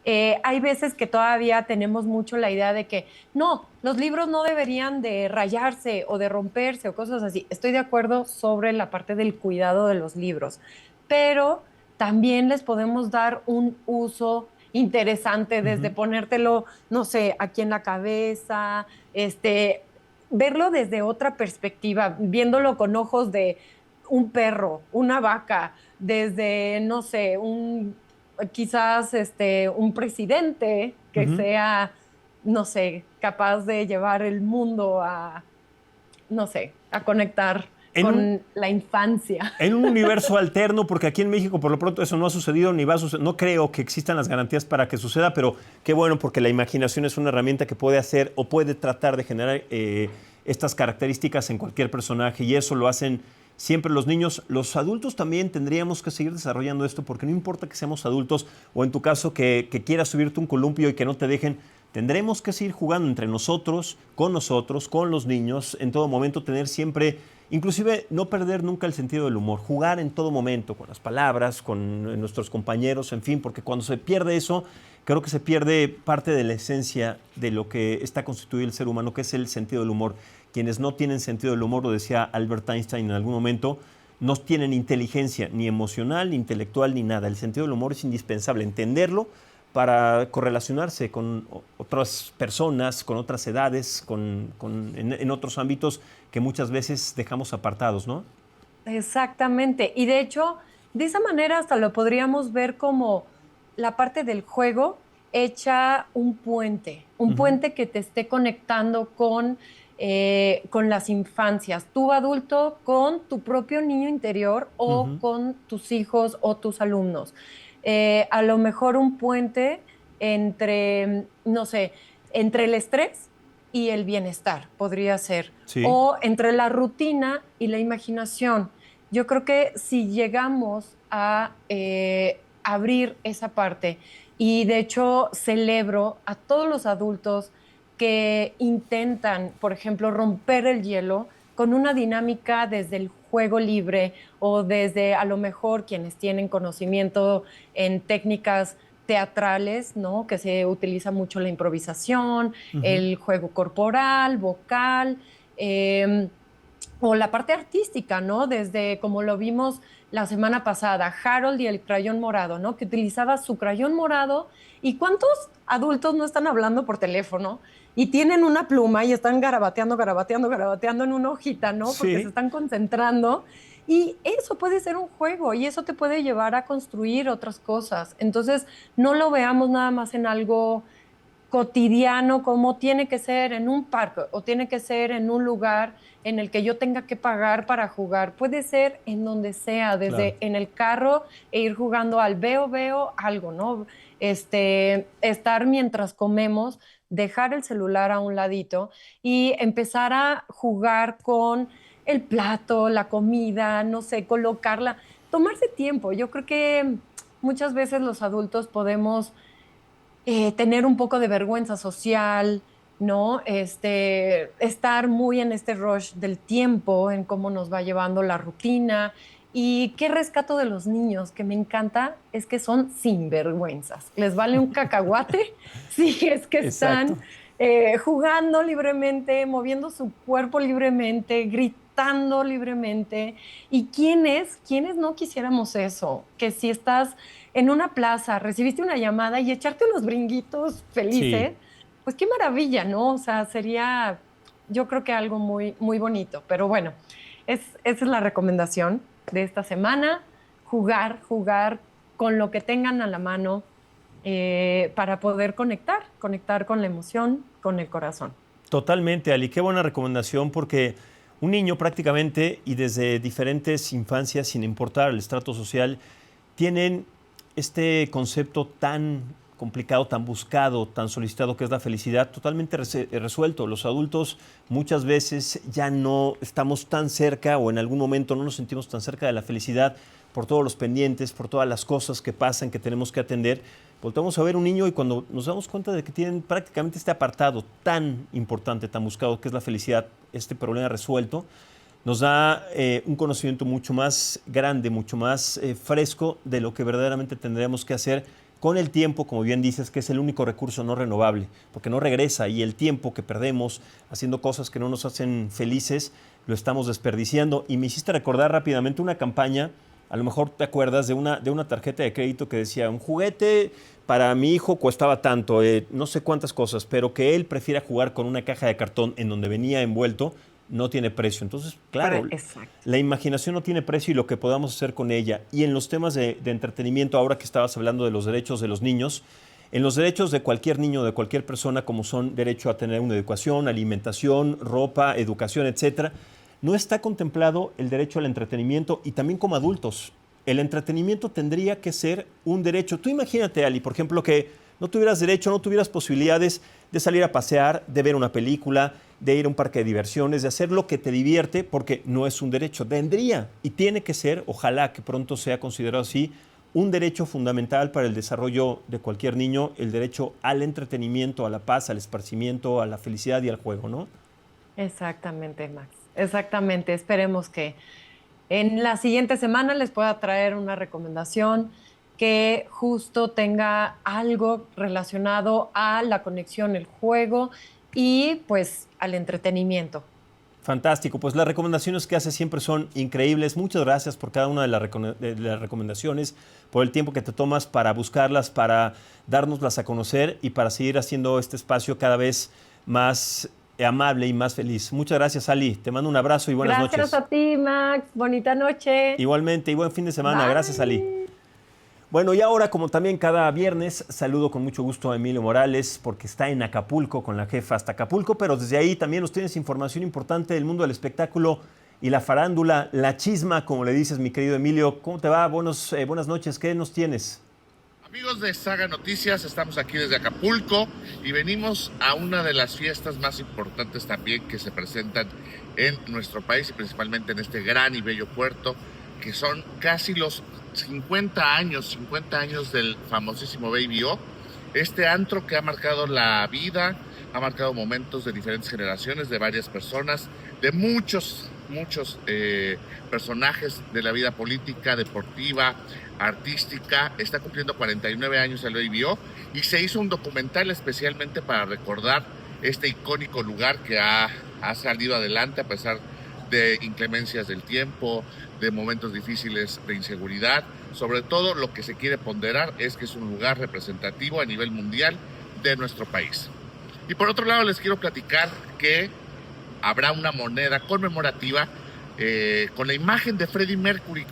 Hay veces que todavía tenemos mucho la idea de que no, los libros no deberían de rayarse o de romperse o cosas así. Estoy de acuerdo sobre la parte del cuidado de los libros, pero también les podemos dar un uso interesante desde ponértelo, no sé, aquí en la cabeza, verlo desde otra perspectiva, viéndolo con ojos de un perro, una vaca, desde, no sé, quizás un presidente que sea, no sé, capaz de llevar el mundo a, no sé, a conectar con la infancia. En un universo alterno, porque aquí en México por lo pronto eso no ha sucedido ni va a suceder. No creo que existan las garantías para que suceda, pero qué bueno, porque la imaginación es una herramienta que puede hacer o puede tratar de generar estas características en cualquier personaje, y eso lo hacen siempre los niños. Los adultos también tendríamos que seguir desarrollando esto, porque no importa que seamos adultos o en tu caso que quieras subirte un columpio y que no te dejen, tendremos que seguir jugando entre nosotros, con los niños, en todo momento tener siempre, inclusive no perder nunca el sentido del humor, jugar en todo momento, con las palabras, con nuestros compañeros, en fin, porque cuando se pierde eso, creo que se pierde parte de la esencia de lo que está constituido el ser humano, que es el sentido del humor. Quienes no tienen sentido del humor, lo decía Albert Einstein en algún momento, no tienen inteligencia ni emocional, ni intelectual, ni nada. El sentido del humor es indispensable, entenderlo para correlacionarse con otras personas, con otras edades, en otros ámbitos que muchas veces dejamos apartados, ¿no? Exactamente. Y de hecho, de esa manera hasta lo podríamos ver como la parte del juego hecha un puente que te esté conectando con las infancias, tú adulto con tu propio niño interior o con tus hijos o tus alumnos. A lo mejor un puente entre, no sé, entre el estrés y el bienestar, podría ser. Sí. O entre la rutina y la imaginación. Yo creo que si llegamos a abrir esa parte, y de hecho celebro a todos los adultos que intentan, por ejemplo, romper el hielo con una dinámica desde el juego libre o desde a lo mejor quienes tienen conocimiento en técnicas teatrales, ¿no? Que se utiliza mucho la improvisación, el juego corporal, vocal, o la parte artística, ¿no? Desde como lo vimos la semana pasada, Harold y el crayón morado, ¿no? Que utilizaba su crayón morado. ¿Y cuántos adultos no están hablando por teléfono y tienen una pluma y están garabateando en una hojita, ¿no? Porque se están concentrando. Y eso puede ser un juego y eso te puede llevar a construir otras cosas. Entonces, no lo veamos nada más en algo cotidiano como tiene que ser en un parque o tiene que ser en un lugar en el que yo tenga que pagar para jugar. Puede ser en donde sea, desde en el carro e ir jugando al veo algo, ¿no? Estar mientras comemos, dejar el celular a un ladito y empezar a jugar con el plato, la comida, no sé, colocarla, tomarse tiempo. Yo creo que muchas veces los adultos podemos tener un poco de vergüenza social, ¿no? Estar muy en este rush del tiempo, en cómo nos va llevando la rutina. Y qué rescato de los niños, que me encanta, es que son sinvergüenzas. Les vale un cacahuate si es que están jugando libremente, moviendo su cuerpo libremente, gritando libremente. ¿Y quiénes no quisiéramos eso? Que si estás en una plaza, recibiste una llamada y echarte unos brinquitos felices, pues qué maravilla, ¿no? O sea, sería, yo creo que algo muy, muy bonito. Pero bueno, esa es la recomendación de esta semana, jugar con lo que tengan a la mano para poder conectar con la emoción, con el corazón. Totalmente, Ali, qué buena recomendación, porque un niño prácticamente y desde diferentes infancias, sin importar el estrato social, tienen este concepto tan complicado, tan buscado, tan solicitado, que es la felicidad, totalmente resuelto. Los adultos muchas veces ya no estamos tan cerca, o en algún momento no nos sentimos tan cerca de la felicidad por todos los pendientes, por todas las cosas que pasan, que tenemos que atender. Voltamos a ver un niño y cuando nos damos cuenta de que tienen prácticamente este apartado tan importante, tan buscado, que es la felicidad, este problema resuelto, nos da un conocimiento mucho más grande, mucho más fresco de lo que verdaderamente tendremos que hacer con el tiempo, como bien dices, que es el único recurso no renovable, porque no regresa, y el tiempo que perdemos haciendo cosas que no nos hacen felices, lo estamos desperdiciando. Y me hiciste recordar rápidamente una campaña, a lo mejor te acuerdas, de una tarjeta de crédito que decía: un juguete para mi hijo costaba tanto, no sé cuántas cosas, pero que él prefiera jugar con una caja de cartón en donde venía envuelto, no tiene precio. Entonces, claro, la imaginación no tiene precio, y lo que podamos hacer con ella. Y en los temas de entretenimiento, ahora que estabas hablando de los derechos de los niños, en los derechos de cualquier niño, de cualquier persona, como son derecho a tener una educación, alimentación, ropa, educación, etcétera, no está contemplado el derecho al entretenimiento. Y también como adultos, el entretenimiento tendría que ser un derecho. Tú imagínate, Ali, por ejemplo, que no tuvieras derecho, no tuvieras posibilidades de salir a pasear, de ver una película, de ir a un parque de diversiones, de hacer lo que te divierte, porque no es un derecho. Tendría y tiene que ser, ojalá que pronto sea considerado así, un derecho fundamental para el desarrollo de cualquier niño, el derecho al entretenimiento, a la paz, al esparcimiento, a la felicidad y al juego, ¿no? Exactamente, Max. Exactamente. Esperemos que en la siguiente semana les pueda traer una recomendación que justo tenga algo relacionado a la conexión, el juego y pues al entretenimiento. Fantástico, pues las recomendaciones que hace siempre son increíbles. Muchas gracias por cada una de las recomendaciones, por el tiempo que te tomas para buscarlas, para dárnoslas a conocer y para seguir haciendo este espacio cada vez más amable y más feliz. Muchas gracias, Ali. Te mando un abrazo y buenas noches. Gracias a ti, Max. Bonita noche. Igualmente y buen fin de semana. Bye. Gracias, Ali. Bueno, y ahora, como también cada viernes, saludo con mucho gusto a Emilio Morales porque está en Acapulco con la jefa hasta Acapulco, pero desde ahí también nos tienes información importante del mundo del espectáculo y la farándula, la chisma, como le dices, mi querido Emilio. ¿Cómo te va? Buenas noches. ¿Qué nos tienes? Amigos de Saga Noticias, estamos aquí desde Acapulco y venimos a una de las fiestas más importantes también que se presentan en nuestro país y principalmente en este gran y bello puerto, que son casi los 50 años del famosísimo Baby O, este antro que ha marcado la vida, ha marcado momentos de diferentes generaciones, de varias personas, de muchos personajes de la vida política, deportiva, artística. Está cumpliendo 49 años el Baby O y se hizo un documental especialmente para recordar este icónico lugar que ha salido adelante a pesar de inclemencias del tiempo, de momentos difíciles de inseguridad. Sobre todo lo que se quiere ponderar es que es un lugar representativo a nivel mundial de nuestro país. Y por otro lado les quiero platicar que habrá una moneda conmemorativa con la imagen de Freddie Mercury,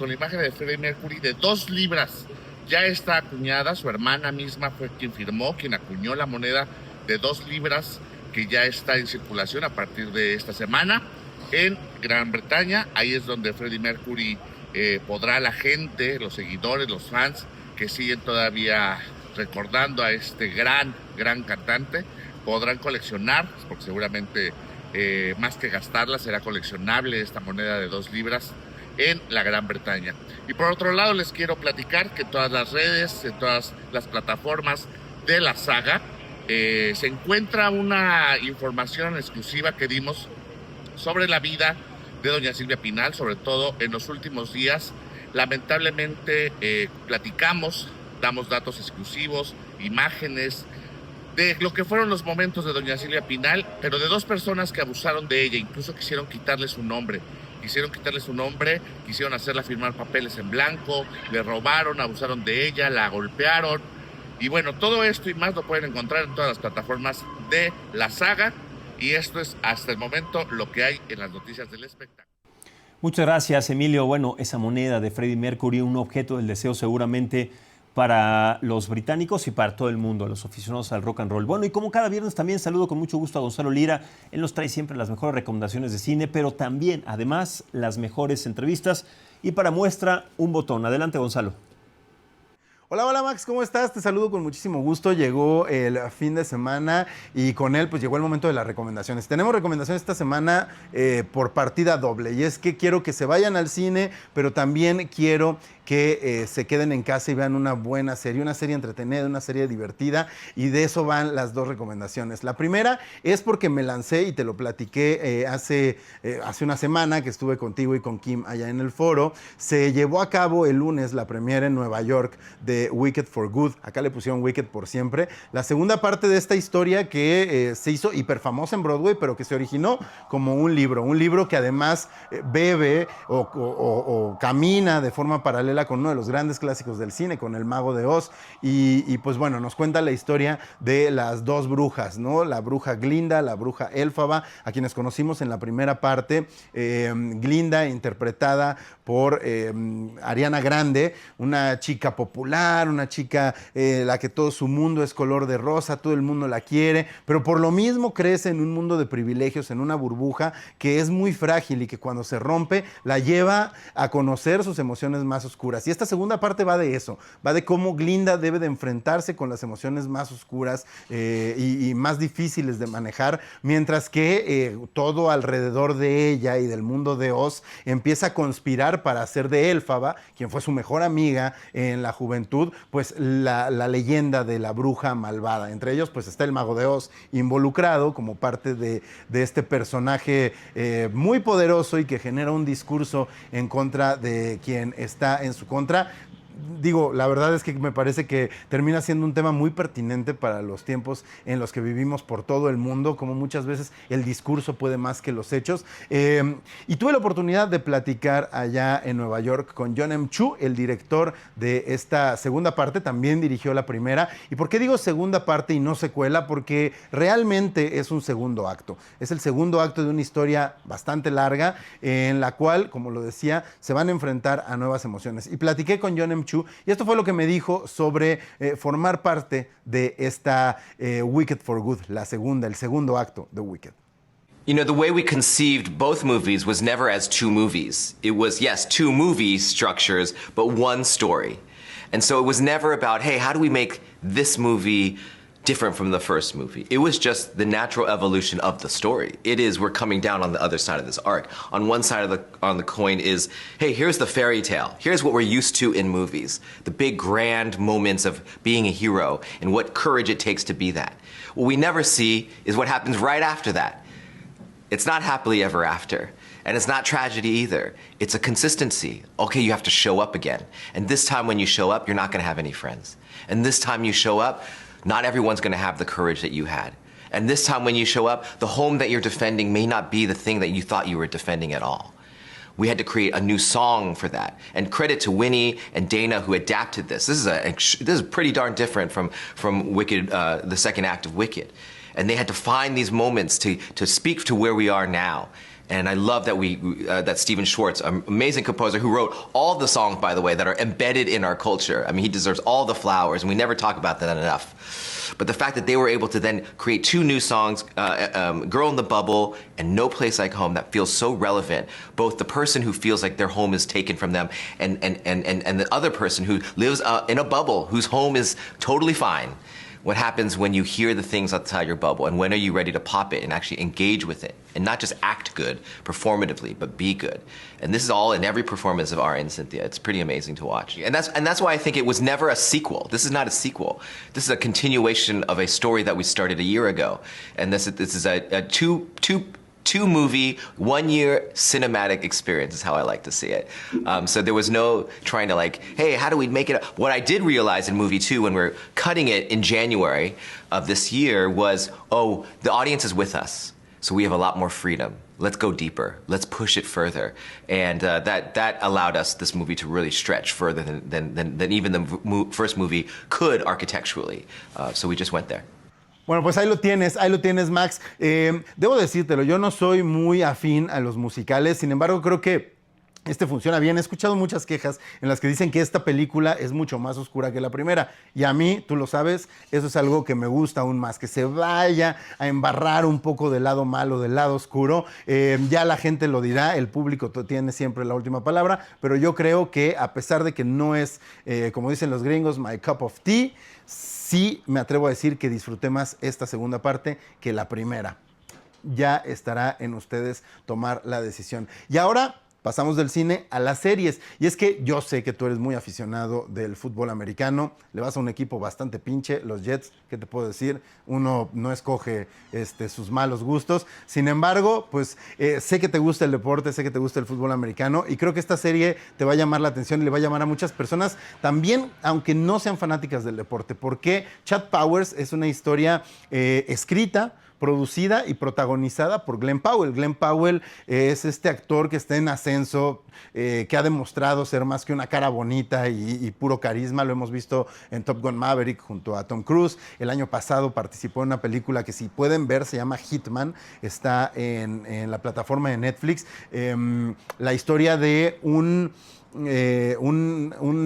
de 2 libras. Ya está acuñada, su hermana misma fue quien acuñó la moneda de 2 libras que ya está en circulación a partir de esta semana en Gran Bretaña. Ahí es donde Freddie Mercury podrá la gente, los seguidores, los fans que siguen todavía recordando a este gran cantante, podrán coleccionar, porque seguramente más que gastarla será coleccionable esta moneda de 2 libras en la Gran Bretaña. Y por otro lado les quiero platicar que en todas las redes, en todas las plataformas de la saga se encuentra una información exclusiva que dimos sobre la vida de doña Silvia Pinal, sobre todo en los últimos días. Lamentablemente damos datos exclusivos, imágenes de lo que fueron los momentos de doña Silvia Pinal, pero de 2 personas que abusaron de ella, incluso quisieron quitarle su nombre, quisieron hacerla firmar papeles en blanco, le robaron, abusaron de ella, la golpearon. Y bueno, todo esto y más lo pueden encontrar en todas las plataformas de la saga. Y esto es hasta el momento lo que hay en las noticias del espectáculo. Muchas gracias, Emilio. Bueno, esa moneda de Freddie Mercury, un objeto del deseo seguramente para los británicos y para todo el mundo, los aficionados al rock and roll. Bueno, y como cada viernes también saludo con mucho gusto a Gonzalo Lira. Él nos trae siempre las mejores recomendaciones de cine, pero también, además, las mejores entrevistas. Y para muestra, un botón. Adelante, Gonzalo. Hola Max, ¿cómo estás? Te saludo con muchísimo gusto. Llegó el fin de semana y con él pues llegó el momento de las recomendaciones. Tenemos recomendaciones esta semana por partida doble y es que quiero que se vayan al cine, pero también quiero que se queden en casa y vean una buena serie, una serie entretenida, una serie divertida, y de eso van las 2 recomendaciones. La primera es porque me lancé y te lo platiqué hace una semana que estuve contigo y con Kim allá en el foro. Se llevó a cabo el lunes la premiere en Nueva York de Wicked for Good. Acá le pusieron Wicked por siempre. La segunda parte de esta historia que se hizo hiper famosa en Broadway, pero que se originó como un libro que además bebe o camina de forma paralela con uno de los grandes clásicos del cine, con El Mago de Oz, y pues bueno, nos cuenta la historia de las 2 brujas, ¿no? La bruja Glinda, la bruja Elfaba, a quienes conocimos en la primera parte. Glinda, interpretada por Ariana Grande, una chica popular, una chica la que todo su mundo es color de rosa, todo el mundo la quiere, pero por lo mismo crece en un mundo de privilegios, en una burbuja que es muy frágil y que cuando se rompe la lleva a conocer sus emociones más oscuras. Y esta segunda parte va de eso, va de cómo Glinda debe de enfrentarse con las emociones más oscuras y más difíciles de manejar, mientras que todo alrededor de ella y del mundo de Oz empieza a conspirar para hacer de Elfaba, quien fue su mejor amiga en la juventud, pues la leyenda de la bruja malvada. Entre ellos pues está el Mago de Oz involucrado como parte de este personaje muy poderoso y que genera un discurso en contra de quien está en su contra. digo, la verdad es que me parece que termina siendo un tema muy pertinente para los tiempos en los que vivimos por todo el mundo, como muchas veces el discurso puede más que los hechos. Y tuve la oportunidad de platicar allá en Nueva York con Jon M. Chu, el director de esta segunda parte, también dirigió la primera. ¿Y por qué digo segunda parte y no secuela? Porque realmente es un segundo acto. Es el segundo acto de una historia bastante larga en la cual, como lo decía, se van a enfrentar a nuevas emociones. Y platiqué con Jon M. Chu y esto fue lo que me dijo sobre formar parte de esta Wicked for Good, el segundo acto de Wicked. You know, the way we conceived both movies was never as two movies. It was, yes, two movie structures, but one story. And so it was never about, hey, how do we make this movie different from the first movie? It was just the natural evolution of the story. It is, we're coming down on the other side of this arc. On one side of the coin is, hey, here's the fairy tale. Here's what we're used to in movies. The big grand moments of being a hero and what courage it takes to be that. What we never see is what happens right after that. It's not happily ever after. And it's not tragedy either. It's a consistency. Okay, you have to show up again. And this time when you show up, you're not gonna have any friends. And this time you show up, not everyone's gonna have the courage that you had. And this time when you show up, the home that you're defending may not be the thing that you thought you were defending at all. We had to create a new song for that. And credit to Winnie and Dana who adapted this. This is pretty darn different from Wicked, the second act of Wicked. And they had to find these moments to speak to where we are now. And I love that that Stephen Schwartz, an amazing composer who wrote all the songs, by the way, that are embedded in our culture. I mean, he deserves all the flowers, and we never talk about that enough. But the fact that they were able to then create two new songs, Girl in the Bubble and No Place Like Home, that feels so relevant. Both the person who feels like their home is taken from them and the other person who lives in a bubble, whose home is totally fine. What happens when you hear the things outside your bubble, and when are you ready to pop it and actually engage with it and not just act good performatively, but be good? And this is all in every performance of Ara and Cynthia. It's pretty amazing to watch. And that's why I think it was never a sequel. This is not a sequel. This is a continuation of a story that we started a year ago. And this is a two movie, 1 year cinematic experience is how I like to see it. So there was no trying to like, hey, how do we make it up? What I did realize in movie 2 when we're cutting it in January of this year was, oh, the audience is with us. So we have a lot more freedom. Let's go deeper. Let's push it further. And that allowed us, this movie, to really stretch further than even the first movie could architecturally. So we just went there. Bueno, pues ahí lo tienes, Max. Debo decírtelo, yo no soy muy afín a los musicales, sin embargo creo que este funciona bien. He escuchado muchas quejas en las que dicen que esta película es mucho más oscura que la primera. Y a mí, tú lo sabes, eso es algo que me gusta aún más, que se vaya a embarrar un poco del lado malo, del lado oscuro. Ya la gente lo dirá, el público tiene siempre la última palabra, pero yo creo que a pesar de que no es, como dicen los gringos, my cup of tea, sí me atrevo a decir que disfruté más esta segunda parte que la primera. Ya estará en ustedes tomar la decisión. Y ahora pasamos del cine a las series. Y es que yo sé que tú eres muy aficionado del fútbol americano. Le vas a un equipo bastante pinche, los Jets. ¿Qué te puedo decir? Uno no escoge sus malos gustos. Sin embargo, pues sé que te gusta el deporte, sé que te gusta el fútbol americano. Y creo que esta serie te va a llamar la atención y le va a llamar a muchas personas también, aunque no sean fanáticas del deporte. Porque Chad Powers es una historia escrita, producida y protagonizada por Glenn Powell. Glenn Powell es este actor que está en ascenso, que ha demostrado ser más que una cara bonita y puro carisma. Lo hemos visto en Top Gun Maverick junto a Tom Cruise. El año pasado participó en una película que, si pueden ver, se llama Hitman. Está en la plataforma de Netflix. La historia de un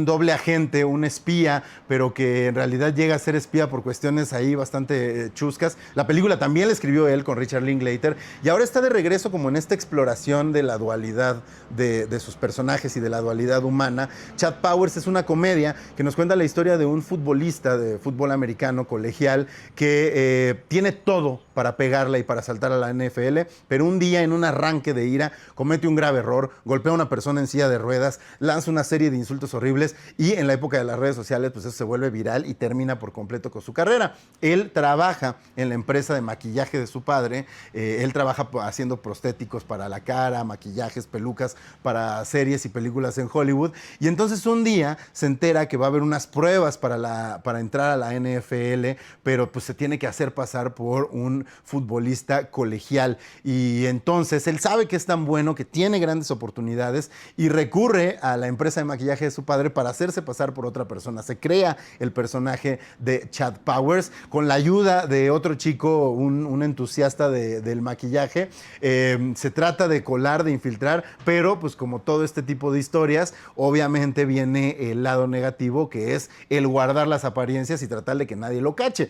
doble agente, un espía, pero que en realidad llega a ser espía por cuestiones ahí bastante chuscas. La película también la escribió él con Richard Linklater y ahora está de regreso como en esta exploración de la dualidad de sus personajes y de la dualidad humana. Chad Powers es una comedia que nos cuenta la historia de un futbolista de fútbol americano colegial que tiene todo para pegarla y para saltar a la NFL, pero un día, en un arranque de ira, comete un grave error, golpea a una persona en silla de ruedas, lanza una serie de insultos horribles y en la época de las redes sociales pues eso se vuelve viral y termina por completo con su carrera. Él trabaja en la empresa de maquillaje de su padre, él trabaja haciendo prostéticos para la cara, maquillajes, pelucas para series y películas en Hollywood, y entonces un día se entera que va a haber unas pruebas para entrar a la NFL, pero pues se tiene que hacer pasar por un futbolista colegial, y entonces él sabe que es tan bueno, que tiene grandes oportunidades y recurre a la empresa de maquillaje de su padre para hacerse pasar por otra persona. Se crea el personaje de Chad Powers con la ayuda de otro chico, un entusiasta del maquillaje. Se trata de colar, de infiltrar, pero pues como todo este tipo de historias, obviamente viene el lado negativo, que es el guardar las apariencias y tratar de que nadie lo cache.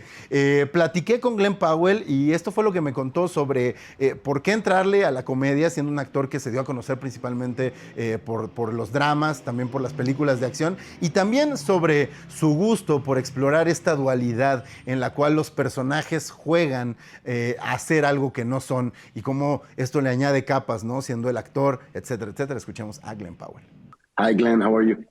Platiqué con Glen Powell y esto fue lo que me contó sobre por qué entrarle a la comedia, siendo un actor que se dio a conocer principalmente por los dramas, también por las películas de acción, y también sobre su gusto por explorar esta dualidad en la cual los personajes juegan a hacer algo que no son, y cómo esto le añade capas, ¿no? Siendo el actor, etcétera, etcétera. Escuchemos a Glen Powell. Hi, Glenn. How are you?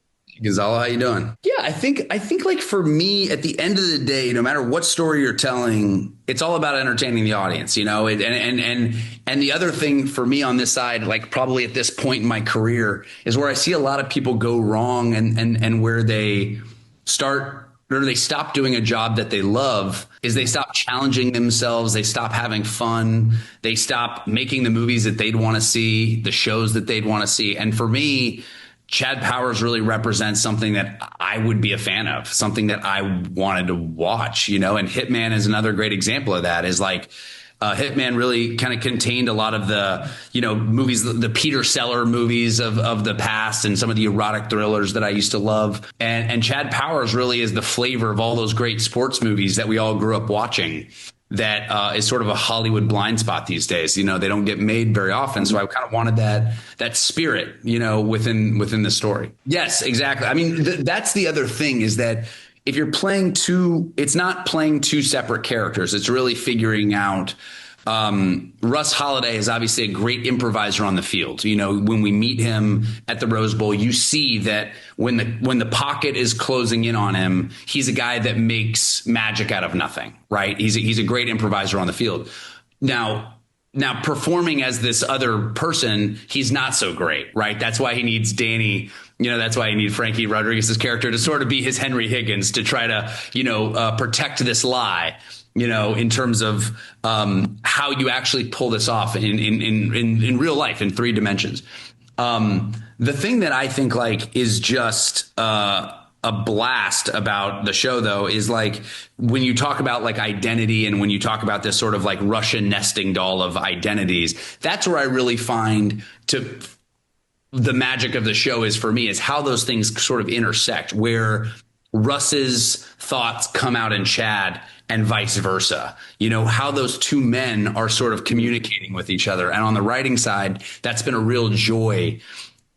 Gonzalo, how you doing? Yeah, I think like for me, at the end of the day, no matter what story you're telling, it's all about entertaining the audience, you know. And the other thing for me on this side, like probably at this point in my career, is where I see a lot of people go wrong and where they start or they stop doing a job that they love, is they stop challenging themselves, they stop having fun, they stop making the movies that they'd want to see, the shows that they'd want to see. And for me, Chad Powers really represents something that I would be a fan of, something that I wanted to watch, you know, and Hitman is another great example of that. Is like Hitman really kind of contained a lot of the, you know, movies, the Peter Sellers movies of the past and some of the erotic thrillers that I used to love. And Chad Powers really is the flavor of all those great sports movies that we all grew up watching. That is sort of a Hollywood blind spot these days. You know, they don't get made very often. So I kind of wanted that spirit, you know, within the story. Yes, exactly. I mean, that's the other thing, is that if you're playing it's not playing two separate characters. It's really figuring out. Russ Holiday is obviously a great improviser on the field. You know, when we meet him at the Rose Bowl, you see that when the pocket is closing in on him, he's a guy that makes magic out of nothing, right? He's a great improviser on the field. Now performing as this other person, he's not so great, right? That's why he needs Danny. You know, that's why you need Frankie Rodriguez's character to sort of be his Henry Higgins, to try to, you know, protect this lie, you know, in terms of how you actually pull this off in real life in 3 dimensions. The thing that I think like is just a blast about the show, though, is like when you talk about like identity and when you talk about this sort of like Russian nesting doll of identities, that's where I really find the magic of the show is for me, is how those things sort of intersect, where Russ's thoughts come out in Chad and vice versa. You know, how those two men are sort of communicating with each other. And on the writing side, that's been a real joy.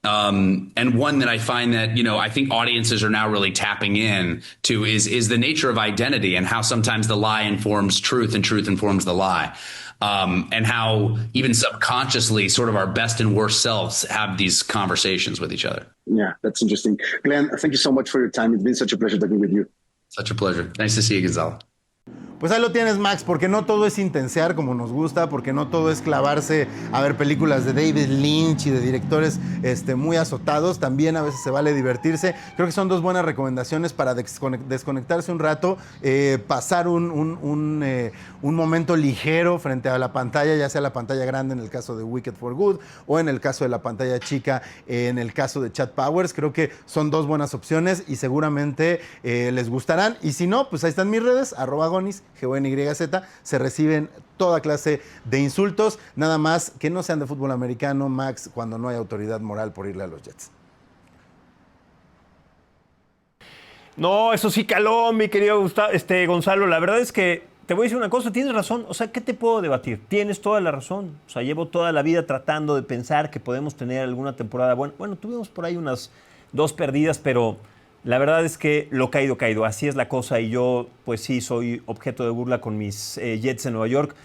And one that I find that, you know, I think audiences are now really tapping in to is the nature of identity, and how sometimes the lie informs truth and truth informs the lie. And how even subconsciously sort of our best and worst selves have these conversations with each other. Yeah, that's interesting. Glenn, thank you so much for your time. It's been such a pleasure talking with you. Such a pleasure. Nice to see you, Gonzalo. Pues ahí lo tienes, Max, porque no todo es intensear como nos gusta, porque no todo es clavarse a ver películas de David Lynch y de directores muy azotados. También a veces se vale divertirse. Creo que son 2 buenas recomendaciones para desconectarse un rato, pasar un momento ligero frente a la pantalla, ya sea la pantalla grande en el caso de Wicked for Good o en el caso de la pantalla chica en el caso de Chad Powers. Creo que son 2 buenas opciones y seguramente les gustarán. Y si no, pues ahí están mis redes, @Gonis, GONYZ, se reciben toda clase de insultos, nada más que no sean de fútbol americano, Max, cuando no hay autoridad moral por irle a los Jets. No, eso sí caló, mi querido Gonzalo. La verdad es que te voy a decir una cosa, tienes razón. O sea, ¿qué te puedo debatir? Tienes toda la razón. O sea, llevo toda la vida tratando de pensar que podemos tener alguna temporada buena. Bueno, tuvimos por ahí unas 2 perdidas, pero la verdad es que lo caído, caído. Así es la cosa, y yo, pues sí, soy objeto de burla con mis Jets en Nueva York.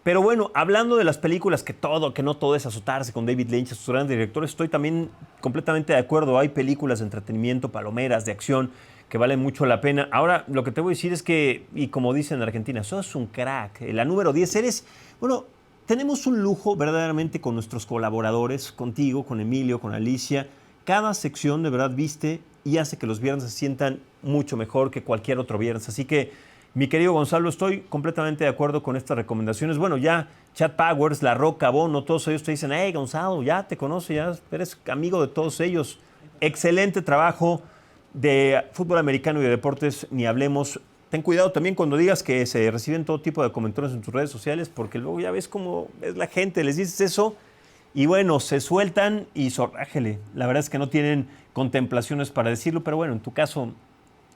Pero bueno, hablando de las películas, que no todo es azotarse con David Lynch, sus grandes directores, estoy también completamente de acuerdo. Hay películas de entretenimiento, palomeras, de acción, que valen mucho la pena. Ahora, lo que te voy a decir es que, y como dicen en Argentina, sos un crack. La número 10 eres, bueno, tenemos un lujo verdaderamente con nuestros colaboradores, contigo, con Emilio, con Alicia. Cada sección de verdad viste y hace que los viernes se sientan mucho mejor que cualquier otro viernes. Así que, mi querido Gonzalo, estoy completamente de acuerdo con estas recomendaciones. Bueno, ya Chad Powers, La Roca, Bono, todos ellos te dicen, hey, Gonzalo, ya te conoce, ya eres amigo de todos ellos. Excelente trabajo de fútbol americano y de deportes, ni hablemos. Ten cuidado también cuando digas que se reciben todo tipo de comentarios en tus redes sociales, porque luego ya ves cómo es la gente, les dices eso y bueno, se sueltan y zorrájele. La verdad es que no tienen contemplaciones para decirlo, pero bueno, en tu caso,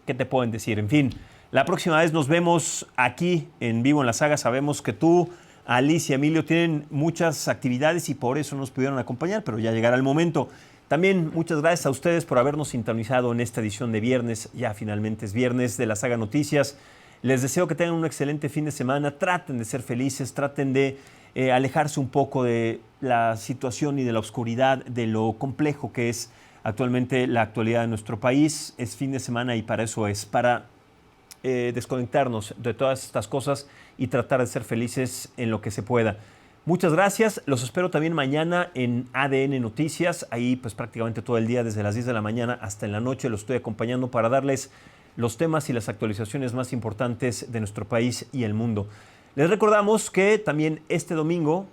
¿qué te pueden decir? En fin. La próxima vez nos vemos aquí en vivo en la saga. Sabemos que tú, Alicia, Emilio tienen muchas actividades y por eso no nos pudieron acompañar, pero ya llegará el momento. También muchas gracias a ustedes por habernos sintonizado en esta edición de viernes. Ya finalmente es viernes de la Saga Noticias. Les deseo que tengan un excelente fin de semana. Traten de ser felices, traten de alejarse un poco de la situación y de la oscuridad, de lo complejo que es actualmente la actualidad de nuestro país. Es fin de semana y para eso es, para desconectarnos de todas estas cosas y tratar de ser felices en lo que se pueda. Muchas gracias, los espero también mañana en ADN Noticias, ahí pues prácticamente todo el día desde las 10 de la mañana hasta en la noche los estoy acompañando para darles los temas y las actualizaciones más importantes de nuestro país y el mundo. Les recordamos que también este domingo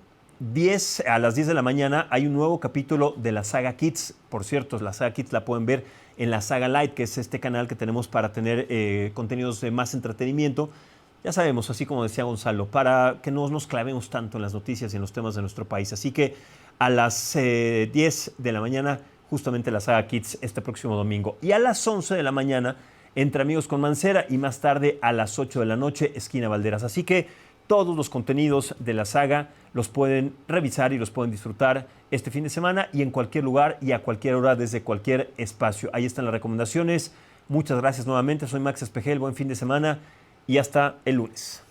a las 10 de la mañana hay un nuevo capítulo de la Saga Kids. Por cierto, la Saga Kids la pueden ver en la Saga Light, que es este canal que tenemos para tener contenidos de más entretenimiento. Ya sabemos, así como decía Gonzalo, para que no nos clavemos tanto en las noticias y en los temas de nuestro país. Así que a las 10 de la mañana, justamente la Saga Kids este próximo domingo. Y a las 11 de la mañana, Entre Amigos con Mancera, y más tarde a las 8 de la noche, Esquina Valderas. Así que todos los contenidos de la saga los pueden revisar y los pueden disfrutar este fin de semana y en cualquier lugar y a cualquier hora desde cualquier espacio. Ahí están las recomendaciones. Muchas gracias nuevamente. Soy Max Espejel. Buen fin de semana y hasta el lunes.